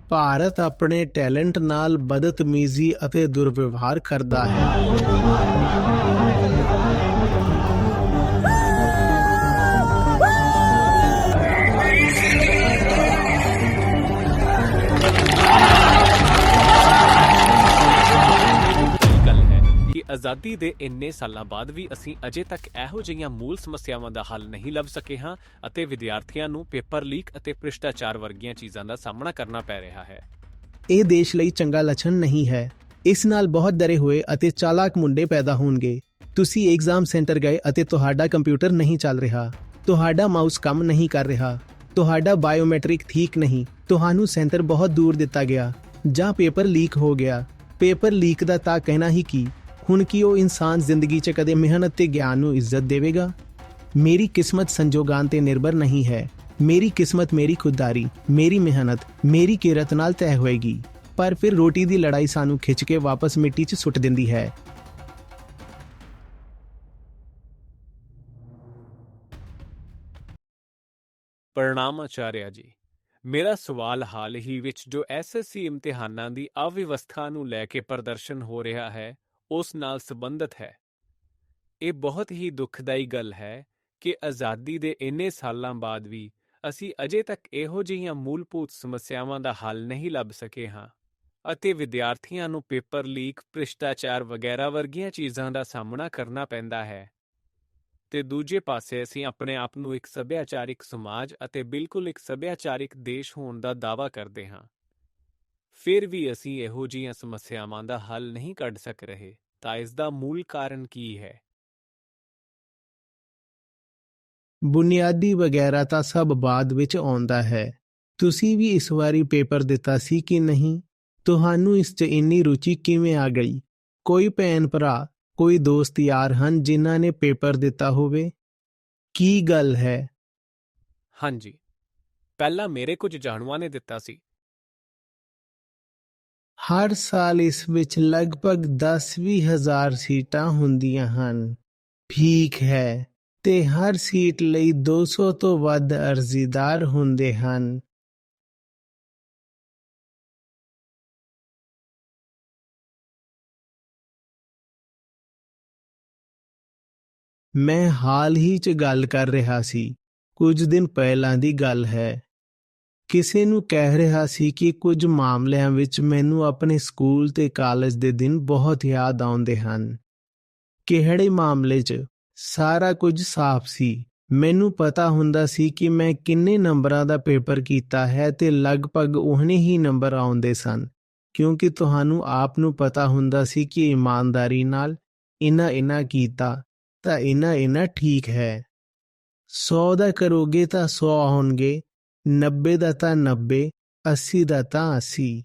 ਭਾਰਤ ਆਪਣੇ ਟੈਲੈਂਟ ਨਾਲ ਬਦਤਮੀਜ਼ੀ ਅਤੇ ਦੁਰਵਿਵਹਾਰ ਕਰਦਾ ਹੈ। ਆਜ਼ਾਦੀ ਦੇ ਇੰਨੇ ਸਾਲਾਂ ਬਾਅਦ ਵੀ ਅਸੀਂ ਅਜੇ ਤੱਕ ਇਹੋ ਜਿਹੀਆਂ ਮੂਲ ਸਮੱਸਿਆਵਾਂ ਦਾ ਹੱਲ ਨਹੀਂ ਲੱਭ ਸਕੇ ਹਾਂ ਅਤੇ ਵਿਦਿਆਰਥੀਆਂ ਨੂੰ ਪੇਪਰ ਲੀਕ ਅਤੇ ਭ੍ਰਿਸ਼ਟਾਚਾਰ ਵਰਗੀਆਂ ਚੀਜ਼ਾਂ ਦਾ ਸਾਹਮਣਾ ਕਰਨਾ ਪੈ ਰਿਹਾ ਹੈ। ਇਹ ਦੇਸ਼ ਲਈ ਚੰਗਾ ਲੱਛਣ ਨਹੀਂ ਹੈ। ਇਸ ਨਾਲ ਬਹੁਤ ਡਰੇ ਹੋਏ ਅਤੇ ਚਾਲਾਕ ਮੁੰਡੇ ਪੈਦਾ ਹੋਣਗੇ। ਤੁਸੀਂ ਐਗਜ਼ਾਮ ਸੈਂਟਰ ਗਏ ਅਤੇ ਤੁਹਾਡਾ ਕੰਪਿਊਟਰ ਨਹੀਂ ਚੱਲ ਰਿਹਾ, ਤੁਹਾਡਾ ਮਾਊਸ ਕੰਮ ਨਹੀਂ ਕਰ ਰਿਹਾ, ਤੁਹਾਡਾ ਬਾਇਓਮੈਟ੍ਰਿਕ ਠੀਕ ਨਹੀਂ, ਤੁਹਾਨੂੰ ਸੈਂਟਰ ਬਹੁਤ ਦੂਰ ਦਿੱਤਾ ਗਿਆ ਜਾਂ ਪੇਪਰ ਲੀਕ ਹੋ ਗਿਆ। ਪੇਪਰ ਲੀਕ ਦਾ ਤਾਂ ਕਹਿਣਾ ਹੀ ਕੀ। ਹੁਣ ਕੀ ਉਹ ਇਨਸਾਨ ਜ਼ਿੰਦਗੀ 'ਚ ਕਦੇ ਮਿਹਨਤ ਤੇ ਗਿਆਨ ਨੂੰ ਇੱਜ਼ਤ ਦੇਵੇਗਾ? ਮੇਰੀ ਕਿਸਮਤ ਸੰਜੋਗਾਂ ਤੇ ਨਿਰਭਰ ਨਹੀਂ ਹੈ। ਮੇਰੀ ਕਿਸਮਤ ਮੇਰੀ ਖੁਦਦਾਰੀ, ਮੇਰੀ ਮਿਹਨਤ, ਮੇਰੀ ਕਿਰਤ ਨਾਲ ਤੈਅ ਹੋਏਗੀ। ਪਰ ਫਿਰ ਰੋਟੀ ਦੀ ਲੜਾਈ ਸਾਨੂੰ ਖਿੱਚ ਕੇ ਵਾਪਸ ਮਿੱਟੀ 'ਚ ਸੁੱਟ ਦਿੰਦੀ ਹੈ। ਪ੍ਰਣਾਮ ਆਚਾਰਿਆ ਜੀ। ਮੇਰਾ ਸਵਾਲ ਹਾਲ ਹੀ ਵਿੱਚ ਜੋ ਐਸਐਸਸੀ ਇਮਤਿਹਾਨਾਂ ਦੀ ਅਵਿਵਸਥਾ ਨੂੰ ਲੈ ਕੇ ਪ੍ਰਦਰਸ਼ਨ ਹੋ ਰਿਹਾ ਹੈ ਉਸ ਨਾਲ ਸੰਬੰਧਿਤ ਹੈ। ਇਹ ਬਹੁਤ ਹੀ ਦੁਖਦਾਈ ਗੱਲ ਹੈ ਕਿ ਆਜ਼ਾਦੀ ਦੇ ਇੰਨੇ ਸਾਲਾਂ ਬਾਅਦ ਵੀ ਅਸੀਂ ਅਜੇ ਤੱਕ ਇਹੋ ਜਿਹੀਆਂ ਮੂਲਭੂਤ ਸਮੱਸਿਆਵਾਂ ਦਾ ਹੱਲ ਨਹੀਂ ਲੱਭ ਸਕੇ ਹਾਂ ਅਤੇ ਵਿਦਿਆਰਥੀਆਂ ਨੂੰ ਪੇਪਰ ਲੀਕ, ਭ੍ਰਿਸ਼ਟਾਚਾਰ ਵਗੈਰਾ ਵਰਗੀਆਂ ਚੀਜ਼ਾਂ ਦਾ ਸਾਹਮਣਾ ਕਰਨਾ ਪੈਂਦਾ ਹੈ। ਤੇ ਦੂਜੇ ਪਾਸੇ ਅਸੀਂ ਆਪਣੇ ਆਪ ਨੂੰ ਇੱਕ ਸੱਭਿਆਚਾਰਿਕ ਸਮਾਜ ਅਤੇ ਬਿਲਕੁਲ ਇੱਕ ਸੱਭਿਆਚਾਰਿਕ ਦੇਸ਼ ਹੋਣ ਦਾ ਦਾਅਵਾ ਕਰਦੇ ਹਾਂ। ਫਿਰ ਵੀ ਅਸੀਂ ਇਹੋ ਜਿਹੀਆਂ ਸਮੱਸਿਆਵਾਂ ਦਾ ਹੱਲ ਨਹੀਂ ਕੱਢ ਸਕ ਰਹੇ, ਤਾਂ ਇਸ ਦਾ ਮੂਲ ਕਾਰਨ ਕੀ ਹੈ? ਬੁਨਿਆਦੀ ਵਗੈਰਾ ਤਾਂ ਸਭ ਬਾਅਦ ਵਿੱਚ ਆਉਂਦਾ ਹੈ। ਤੁਸੀਂ ਵੀ ਇਸ ਵਾਰੀ ਪੇਪਰ ਦਿੱਤਾ ਸੀ ਕਿ ਨਹੀਂ? ਤੁਹਾਨੂੰ ਇਸ 'ਚ ਇੰਨੀ ਰੁਚੀ ਕਿਵੇਂ ਆ ਗਈ? ਕੋਈ ਭੈਣ ਭਰਾ, ਕੋਈ ਦੋਸਤ ਯਾਰ ਹਨ ਜਿਨ੍ਹਾਂ ਨੇ ਪੇਪਰ ਦਿੱਤਾ ਹੋਵੇ? ਕੀ ਗੱਲ ਹੈ? ਹਾਂਜੀ, ਪਹਿਲਾਂ ਮੇਰੇ ਕੁਝ ਜਾਣੂਆਂ ਨੇ ਦਿੱਤਾ ਸੀ। ਹਰ ਸਾਲ ਇਸ ਵਿੱਚ ਲਗਭਗ 10-20 ਹਜ਼ਾਰ ਸੀਟਾਂ ਹੁੰਦੀਆਂ ਹਨ। ਠੀਕ ਹੈ, ਤੇ ਹਰ ਸੀਟ ਲਈ 200 ਤੋਂ ਵੱਧ ਅਰਜ਼ੀਦਾਰ ਹੁੰਦੇ ਹਨ। ਮੈਂ ਹਾਲ ਹੀ 'ਚ ਗੱਲ ਕਰ ਰਿਹਾ ਸੀ, ਕੁਝ ਦਿਨ ਪਹਿਲਾਂ ਦੀ ਗੱਲ ਹੈ। ਕਿਸੇ ਨੂੰ ਕਹਿ ਰਿਹਾ ਸੀ ਕਿ ਕੁਝ ਮਾਮਲਿਆਂ ਵਿੱਚ ਮੈਨੂੰ ਆਪਣੇ ਸਕੂਲ ਤੇ ਕਾਲਜ ਦੇ ਦਿਨ ਬਹੁਤ ਯਾਦ ਆਉਂਦੇ ਹਨ। ਕਿਹੜੇ ਮਾਮਲੇ 'ਚ? ਸਾਰਾ ਕੁਝ ਸਾਫ਼ ਸੀ। ਮੈਨੂੰ ਪਤਾ ਹੁੰਦਾ ਸੀ ਕਿ ਮੈਂ ਕਿੰਨੇ ਨੰਬਰਾਂ ਦਾ ਪੇਪਰ ਕੀਤਾ ਹੈ ਤੇ ਲਗਭਗ ਉਹਨੇ ਹੀ ਨੰਬਰ ਆਉਂਦੇ ਸਨ, ਕਿਉਂਕਿ ਤੁਹਾਨੂੰ ਆਪ ਨੂੰ ਪਤਾ ਹੁੰਦਾ ਸੀ ਕਿ ਇਮਾਨਦਾਰੀ ਨਾਲ ਇਨਾ ਕੀਤਾ ਤਾਂ ਇਨਾ ਠੀਕ ਹੈ। 100 ਦਾ ਕਰੋਗੇ ਤਾਂ 100 ਆਉਣਗੇ, 90 ਦਾ ਤਾਂ 90, 80 ਦਾ ਤਾਂ 80।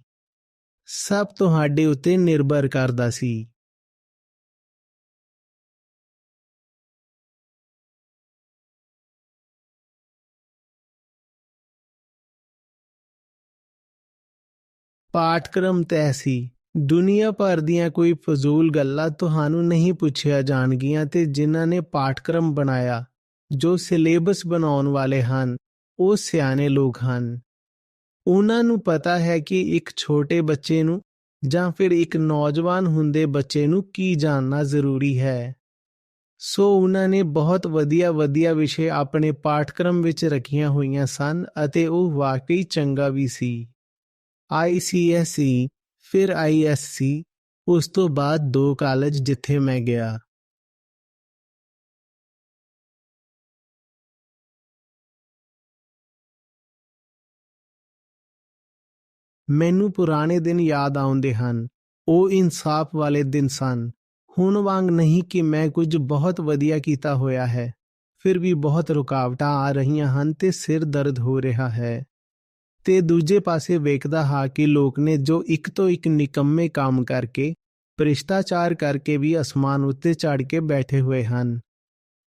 ਸਭ ਤੁਹਾਡੇ ਉੱਤੇ ਨਿਰਭਰ ਕਰਦਾ ਸੀ। ਪਾਠਕ੍ਰਮ ਤੈਅ ਸੀ। ਦੁਨੀਆ ਭਰ ਦੀਆਂ ਕੋਈ ਫਜ਼ੂਲ ਗੱਲਾਂ ਤੁਹਾਨੂੰ ਨਹੀਂ ਪੁੱਛਿਆ ਜਾਣਗੀਆਂ ਤੇ ਜਿਨ੍ਹਾਂ ਨੇ ਪਾਠਕ੍ਰਮ ਬਣਾਇਆ, ਜੋ ਸਿਲੇਬਸ ਬਣਾਉਣ ਵਾਲੇ ਹਨ, ਉਹ ਸਿਆਣੇ ਲੋਕ ਹਨ। ਉਹਨਾਂ ਨੂੰ ਪਤਾ ਹੈ ਕਿ ਇੱਕ ਛੋਟੇ ਬੱਚੇ ਨੂੰ ਜਾਂ ਫਿਰ ਇੱਕ ਨੌਜਵਾਨ ਹੁੰਦੇ ਬੱਚੇ ਨੂੰ ਕੀ ਜਾਣਨਾ ਜ਼ਰੂਰੀ ਹੈ। ਸੋ ਉਹਨਾਂ ਨੇ ਬਹੁਤ ਵਧੀਆ ਵਿਸ਼ੇ ਆਪਣੇ ਪਾਠਕ੍ਰਮ ਵਿੱਚ ਰੱਖੀਆਂ ਹੋਈਆਂ ਸਨ ਅਤੇ ਉਹ ਵਾਕਈ ਚੰਗਾ ਵੀ ਸੀ। ICSE, ਫਿਰ ISC, ਉਸ ਤੋਂ ਬਾਅਦ 2 ਕਾਲਜ ਜਿੱਥੇ ਮੈਂ ਗਿਆ। ਮੈਨੂੰ ਪੁਰਾਣੇ ਦਿਨ ਯਾਦ ਆਉਂਦੇ ਹਨ। ਉਹ ਇਨਸਾਫ ਵਾਲੇ ਦਿਨ ਸਨ। ਹੁਣ ਵਾਂਗ ਨਹੀਂ ਕਿ ਮੈਂ ਕੁਝ ਬਹੁਤ ਵਧੀਆ ਕੀਤਾ ਹੋਇਆ ਹੈ। ਫਿਰ ਵੀ ਬਹੁਤ ਰੁਕਾਵਟਾਂ ਆ ਰਹੀਆਂ ਹਨ ਤੇ ਸਿਰ ਦਰਦ ਹੋ ਰਿਹਾ ਹੈ। ਤੇ ਦੂਜੇ ਪਾਸੇ ਵੇਖਦਾ ਹਾਂ ਕਿ ਲੋਕ ਨੇ ਜੋ ਇੱਕ ਤੋਂ ਇੱਕ ਨਿਕੰਮੇ ਕੰਮ ਕਰਕੇ, ਭ੍ਰਿਸ਼ਟਾਚਾਰ ਕਰਕੇ ਵੀ ਅਸਮਾਨ ਉੱਤੇ ਚੜ੍ਹ ਕੇ ਬੈਠੇ ਹੋਏ ਹਨ।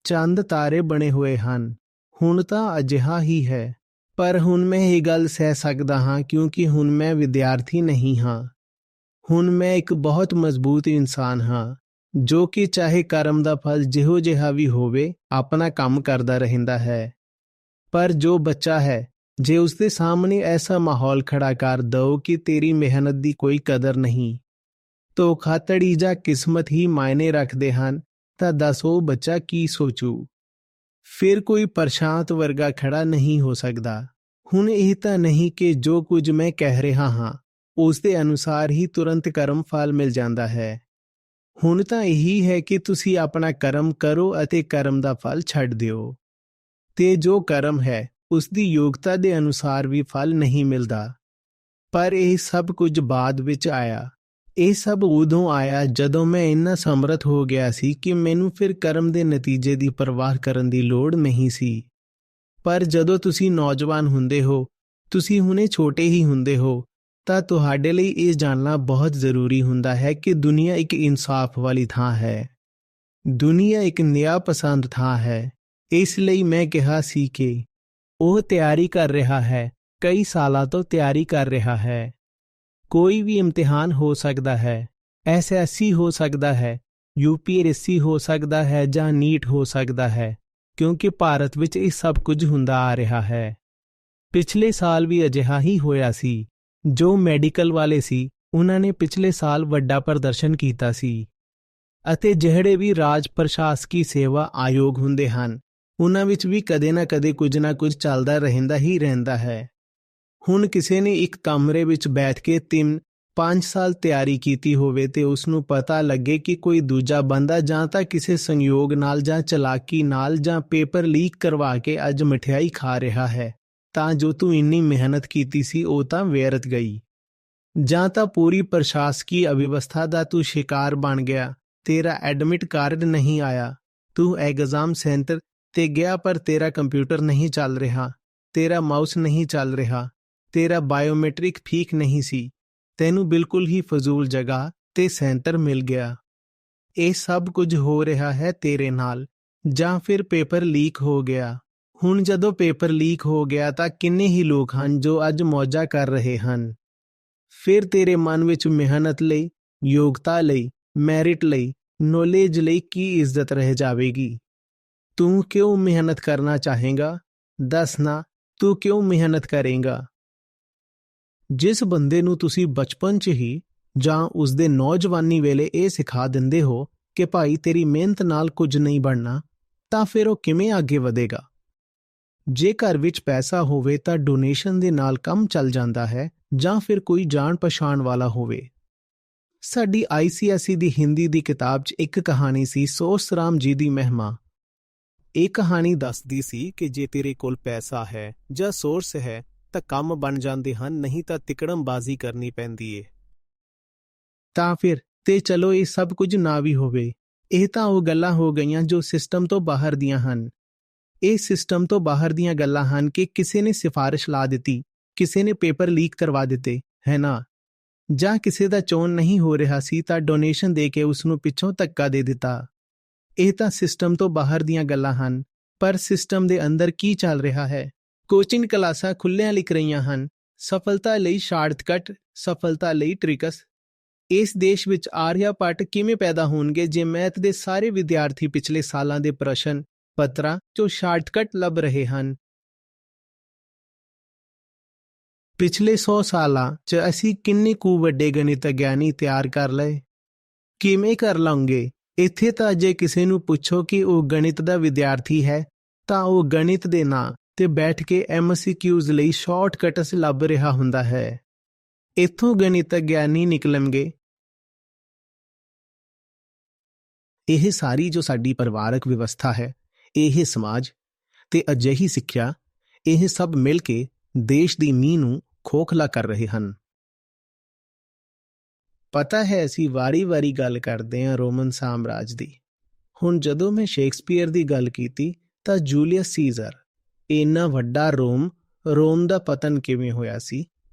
ਚੰਦ ਤਾਰੇ ਬਣੇ ਹੋਏ ਹਨ। ਹੁਣ ਤਾਂ ਅਜਿਹਾ ਹੀ ਹੈ। ਪਰ ਹੁਣ ਮੈਂ ਇਹ ਗੱਲ ਸਹਿ ਸਕਦਾ ਹਾਂ ਕਿਉਂਕਿ ਹੁਣ ਮੈਂ ਵਿਦਿਆਰਥੀ ਨਹੀਂ ਹਾਂ। ਹੁਣ ਮੈਂ ਇੱਕ ਬਹੁਤ ਮਜ਼ਬੂਤ ਇਨਸਾਨ ਹਾਂ ਜੋ ਕਿ ਚਾਹੇ ਕਰਮ ਦਾ ਫਲ ਜਿਹੋ ਜਿਹਾ ਵੀ ਹੋਵੇ ਆਪਣਾ ਕੰਮ ਕਰਦਾ ਰਹਿੰਦਾ ਹੈ। ਪਰ ਜੋ ਬੱਚਾ ਹੈ ਜੇ ਉਸਦੇ ਸਾਹਮਣੇ ਐਸਾ ਮਾਹੌਲ ਖੜਾ ਕਰ ਦਿਓ ਕਿ ਤੇਰੀ ਮਿਹਨਤ ਦੀ ਕੋਈ ਕਦਰ ਨਹੀਂ, ਧੋਖਾਧੜੀ ਜਾਂ ਕਿਸਮਤ ਹੀ ਮਾਇਨੇ ਰੱਖਦੇ ਹਨ, ਤਾਂ ਦੱਸ ਉਹ ਬੱਚਾ ਕੀ ਸੋਚੂ। ਫਿਰ ਕੋਈ ਪ੍ਰਸ਼ਾਂਤ ਵਰਗਾ ਖੜਾ ਨਹੀਂ ਹੋ ਸਕਦਾ। ਹੁਣ ਇਹ ਤਾਂ ਨਹੀਂ ਕਿ ਜੋ ਕੁਝ ਮੈਂ ਕਹਿ ਰਿਹਾ ਹਾਂ ਉਸ ਦੇ ਅਨੁਸਾਰ ਹੀ ਤੁਰੰਤ ਕਰਮ ਫਲ ਮਿਲ ਜਾਂਦਾ ਹੈ। ਹੁਣ ਤਾਂ ਇਹੀ ਹੈ ਕਿ ਤੁਸੀਂ ਆਪਣਾ ਕਰਮ ਕਰੋ ਅਤੇ ਕਰਮ ਦਾ ਫਲ ਛੱਡ ਦਿਓ, ਤੇ ਜੋ ਕਰਮ ਹੈ ਉਸ ਦੀ ਯੋਗਤਾ ਦੇ ਅਨੁਸਾਰ ਵੀ ਫਲ ਨਹੀਂ ਮਿਲਦਾ। ਪਰ ਇਹ ਸਭ ਕੁਝ ਬਾਅਦ ਵਿੱਚ ਆਇਆ। ਇਹ ਸਭ ਉਦੋਂ ਆਇਆ ਜਦੋਂ ਮੈਂ ਇੰਨਾ ਸਮਰੱਥ ਹੋ ਗਿਆ ਸੀ ਕਿ ਮੈਨੂੰ ਫਿਰ ਕਰਮ ਦੇ ਨਤੀਜੇ ਦੀ ਪਰਵਾਹ ਕਰਨ ਦੀ ਲੋੜ ਨਹੀਂ ਸੀ। ਪਰ ਜਦੋਂ ਤੁਸੀਂ ਨੌਜਵਾਨ ਹੁੰਦੇ ਹੋ, ਤੁਸੀਂ ਹੁਣੇ ਛੋਟੇ ਹੀ ਹੁੰਦੇ ਹੋ, ਤਾਂ ਤੁਹਾਡੇ ਲਈ ਇਹ ਜਾਣਨਾ ਬਹੁਤ ਜ਼ਰੂਰੀ ਹੁੰਦਾ ਹੈ ਕਿ ਦੁਨੀਆ ਇੱਕ ਇਨਸਾਫ ਵਾਲੀ ਥਾਂ ਹੈ। ਦੁਨੀਆ ਇੱਕ ਨਿਆਂ ਪਸੰਦ ਥਾਂ ਹੈ। ਇਸ ਲਈ ਮੈਂ ਕਿਹਾ ਸੀ ਕਿ ਉਹ ਤਿਆਰੀ ਕਰ ਰਿਹਾ ਹੈ, ਕਈ ਸਾਲਾਂ ਤੋਂ ਤਿਆਰੀ ਕਰ ਰਿਹਾ ਹੈ। ਕੋਈ ਵੀ ਇਮਤਿਹਾਨ ਹੋ ਸਕਦਾ ਹੈ, ਐਸਐਸਸੀ ਹੋ ਸਕਦਾ ਹੈ, ਯੂਪੀਐਸਸੀ ਹੋ ਸਕਦਾ ਹੈ ਜਾਂ ਨੀਟ ਹੋ ਸਕਦਾ ਹੈ, ਕਿਉਂਕਿ ਭਾਰਤ ਵਿੱਚ ਇਹ ਸਭ ਕੁਝ ਹੁੰਦਾ ਆ ਰਿਹਾ ਹੈ। ਪਿਛਲੇ ਸਾਲ ਵੀ ਅਜਿਹਾ ਹੀ ਹੋਇਆ ਸੀ। ਜੋ ਮੈਡੀਕਲ ਵਾਲੇ ਸੀ ਉਹਨਾਂ ਨੇ ਪਿਛਲੇ ਸਾਲ ਵੱਡਾ ਪ੍ਰਦਰਸ਼ਨ ਕੀਤਾ ਸੀ, ਅਤੇ ਜਿਹੜੇ ਵੀ ਰਾਜ ਪ੍ਰਸ਼ਾਸਕੀ ਸੇਵਾ ਆਯੋਗ ਹੁੰਦੇ ਹਨ ਉਹਨਾਂ ਵਿੱਚ ਵੀ ਕਦੇ ਨਾ ਕੁਝ ਚੱਲਦਾ ਰਹਿੰਦਾ ਹੈ। ਹੁਣ ਕਿਸੇ ਨੇ ਇੱਕ ਕਮਰੇ ਵਿੱਚ ਬੈਠ ਕੇ 3-5 ਸਾਲ ਤਿਆਰੀ ਕੀਤੀ ਹੋਵੇ ਤੇ ਉਸ ਨੂੰ ਪਤਾ ਲੱਗੇ ਕਿ ਕੋਈ ਦੂਜਾ ਬੰਦਾ ਜਾਂ ਤਾਂ ਕਿਸੇ ਸੰਯੋਗ ਨਾਲ ਜਾਂ ਚਲਾਕੀ ਨਾਲ ਜਾਂ ਪੇਪਰ ਲੀਕ ਕਰਵਾ ਕੇ ਅੱਜ ਮਠਿਆਈ ਖਾ ਰਿਹਾ ਹੈ, ਤਾਂ ਜੋ ਤੂੰ ਇੰਨੀ ਮਿਹਨਤ ਕੀਤੀ ਸੀ ਉਹ ਤਾਂ ਵਿਅਰਥ ਗਈ। ਜਾਂ ਤਾਂ ਪੂਰੀ ਪ੍ਰਸ਼ਾਸਕੀ ਅਵਿਵਸਥਾ ਦਾ ਤੂੰ ਸ਼ਿਕਾਰ ਬਣ ਗਿਆ, ਤੇਰਾ ਐਡਮਿਟ ਕਾਰਡ ਨਹੀਂ ਆਇਆ, ਤੂੰ ਐਗਜ਼ਾਮ ਸੈਂਟਰ ਤੇ ਗਿਆ ਪਰ ਤੇਰਾ ਕੰਪਿਊਟਰ ਨਹੀਂ ਚੱਲ ਰਿਹਾ, ਤੇਰਾ ਮਾਊਸ ਨਹੀਂ ਚੱਲ ਰਿਹਾ, ਤੇਰਾ ਬਾਇਓਮੈਟ੍ਰਿਕ ਠੀਕ ਨਹੀਂ ਸੀ, ਤੈਨੂੰ ਬਿਲਕੁਲ ਹੀ ਫਜ਼ੂਲ ਜਗ੍ਹਾ ਤੇ ਸੈਂਟਰ ਮਿਲ ਗਿਆ। ਇਹ ਸਭ ਕੁਝ ਹੋ ਰਿਹਾ ਹੈ ਤੇਰੇ ਨਾਲ। ਜਾਂ ਫਿਰ ਪੇਪਰ ਲੀਕ ਹੋ ਗਿਆ। ਹੁਣ ਜਦੋਂ ਪੇਪਰ ਲੀਕ ਹੋ ਗਿਆ ਤਾਂ ਕਿੰਨੇ ਹੀ ਲੋਕ ਹਨ ਜੋ ਅੱਜ ਮੌਜਾਂ ਕਰ ਰਹੇ ਹਨ। ਫਿਰ ਤੇਰੇ ਮਨ ਵਿੱਚ ਮਿਹਨਤ ਲਈ, ਯੋਗਤਾ ਲਈ, ਮੈਰਿਟ ਲਈ, ਨੌਲੇਜ ਲਈ ਕੀ ਇੱਜ਼ਤ ਰਹਿ ਜਾਵੇਗੀ? ਤੂੰ ਕਿਉਂ ਮਿਹਨਤ ਕਰਨਾ ਚਾਹੇਗਾ? ਦੱਸ ਨਾ, ਤੂੰ ਕਿਉਂ ਮਿਹਨਤ ਕਰੇਗਾ? ਜਿਸ ਬੰਦੇ ਨੂੰ ਤੁਸੀਂ ਬਚਪਨ 'ਚ ਹੀ ਜਾਂ ਉਸਦੇ ਨੌਜਵਾਨੀ ਵੇਲੇ ਇਹ ਸਿਖਾ ਦਿੰਦੇ ਹੋ ਕਿ ਭਾਈ ਤੇਰੀ ਮਿਹਨਤ ਨਾਲ ਕੁਝ ਨਹੀਂ ਬਣਨਾ, ਤਾਂ ਫਿਰ ਉਹ ਕਿਵੇਂ ਅੱਗੇ ਵਧੇਗਾ? ਜੇ ਘਰ ਵਿੱਚ ਪੈਸਾ ਹੋਵੇ ਤਾਂ ਡੋਨੇਸ਼ਨ ਦੇ ਨਾਲ ਕੰਮ ਚੱਲ ਜਾਂਦਾ ਹੈ, ਜਾਂ ਫਿਰ ਕੋਈ ਜਾਣ ਪਛਾਣ ਵਾਲਾ ਹੋਵੇ। ਸਾਡੀ ICSE ਦੀ ਹਿੰਦੀ ਦੀ ਕਿਤਾਬ 'ਚ ਇੱਕ ਕਹਾਣੀ ਸੀ ਸੋਰਸ ਰਾਮ ਜੀ ਦੀ ਮਹਿਮਾ। ਇਹ ਕਹਾਣੀ ਦੱਸਦੀ ਸੀ ਕਿ ਜੇ ਤੇਰੇ ਕੋਲ ਪੈਸਾ ਹੈ ਜਾਂ ਸੋਰਸ ਹੈ ਤਾਂ ਕੰਮ ਬਣ ਜਾਂਦੇ ਹਨ, ਨਹੀਂ ਤਾਂ ਤਿਕੜਮਬਾਜ਼ੀ ਕਰਨੀ ਪੈਂਦੀ ਏ। ਤਾਂ ਫਿਰ ਤੇ ਚਲੋ ਇਹ ਸਭ ਕੁਝ ਨਾ ਵੀ ਹੋਵੇ, ਇਹ ਤਾਂ ਉਹ ਗੱਲਾਂ ਹੋ ਗਈਆਂ ਜੋ ਸਿਸਟਮ ਤੋਂ ਬਾਹਰ ਦੀਆਂ ਹਨ। ਇਹ ਸਿਸਟਮ ਤੋਂ ਬਾਹਰ ਦੀਆਂ ਗੱਲਾਂ ਹਨ ਕਿ ਕਿਸੇ ਨੇ ਸਿਫਾਰਿਸ਼ ਲਾ ਦਿੱਤੀ, ਕਿਸੇ ਨੇ ਪੇਪਰ ਲੀਕ ਕਰਵਾ ਦਿੱਤੇ, ਹੈ ਨਾ? ਜਾਂ ਕਿਸੇ ਦਾ ਚੋਣ ਨਹੀਂ ਹੋ ਰਿਹਾ ਸੀ ਤਾਂ ਡੋਨੇਸ਼ਨ ਦੇ ਕੇ ਉਸ ਨੂੰ ਪਿੱਛੋਂ ਧੱਕਾ ਦੇ ਦਿੱਤਾ। ਇਹ ਤਾਂ ਸਿਸਟਮ ਤੋਂ ਬਾਹਰ ਦੀਆਂ ਗੱਲਾਂ ਹਨ। ਪਰ ਸਿਸਟਮ ਦੇ ਅੰਦਰ ਕੀ ਚੱਲ ਰਿਹਾ ਹੈ? ਕੋਚਿੰਗ ਕਲਾਸਾਂ ਖੁੱਲ੍ਹਿਆਂ ਲਿਖ ਰਹੀਆਂ ਹਨ, ਸਫਲਤਾ ਲਈ ਸ਼ਾਰਟਕਟ, ਸਫਲਤਾ ਲਈ ਟ੍ਰਿਕਸ। ਇਸ ਦੇਸ਼ ਵਿੱਚ ਆਰਿਆ ਭੱਟ ਕਿਵੇਂ ਪੈਦਾ ਹੋਣਗੇ ਜੇ ਮੈਥ ਦੇ ਸਾਰੇ ਵਿਦਿਆਰਥੀ ਪਿਛਲੇ ਸਾਲਾਂ ਦੇ ਪ੍ਰਸ਼ਨ ਪੱਤਰਾਂ 'ਚੋਂ ਸ਼ਾਰਟਕਟ ਲੱਭ ਰਹੇ ਹਨ? ਪਿਛਲੇ 100 ਸਾਲਾਂ 'ਚ ਅਸੀਂ ਕਿੰਨੇ ਕੁ ਵੱਡੇ ਗਣਿਤ ਗਿਆਨੀ ਤਿਆਰ ਕਰ ਲਏ? ਕਿਵੇਂ ਕਰ ਲਾਂਗੇ? ਇੱਥੇ ਤਾਂ ਜੇ ਕਿਸੇ ਨੂੰ ਪੁੱਛੋ ਕਿ ਉਹ ਗਣਿਤ ਦਾ ਵਿਦਿਆਰਥੀ ਹੈ ਤਾਂ ਉਹ ਗਣਿਤ ਦੇ ਨਾਂ ਤੇ ਬੈਠ ਕੇ MCQs ਲਈ ਸ਼ਾਰਟਕਟਸ ਲੱਭ ਰਿਹਾ ਹੁੰਦਾ ਹੈ। ਇੱਥੋਂ ਗਣਿਤ ਗਿਆਨੀ ਨਿਕਲਣਗੇ। ਇਹ ਸਾਰੀ ਜੋ ਸਾਡੀ ਪਰਿਵਾਰਕ ਵਿਵਸਥਾ ਹੈ, ਇਹ ਸਮਾਜ ਤੇ ਅਜਿਹੀ ਸਿੱਖਿਆ, ਇਹ ਸਭ ਮਿਲ ਕੇ ਦੇਸ਼ ਦੀ ਨੀਂਹ ਨੂੰ ਖੋਖਲਾ ਕਰ ਰਹੇ ਹਨ। ਪਤਾ ਹੈ ਅਸੀਂ ਵਾਰੀ-ਵਾਰੀ ਗੱਲ ਕਰਦੇ ਹਾਂ ਰੋਮਨ ਸਾਮਰਾਜ ਦੀ। ਹੁਣ ਜਦੋਂ ਮੈਂ ਸ਼ੇਕਸਪੀਅਰ ਦੀ ਗੱਲ ਕੀਤੀ ਤਾਂ ਜੂਲੀਅਸ ਸੀਜ਼ਰ, ਇੰਨਾ ਵੱਡਾ ਰੋਮ ਦਾ ਪਤਨ ਕਿਵੇਂ ਹੋਇਆ ਸੀ?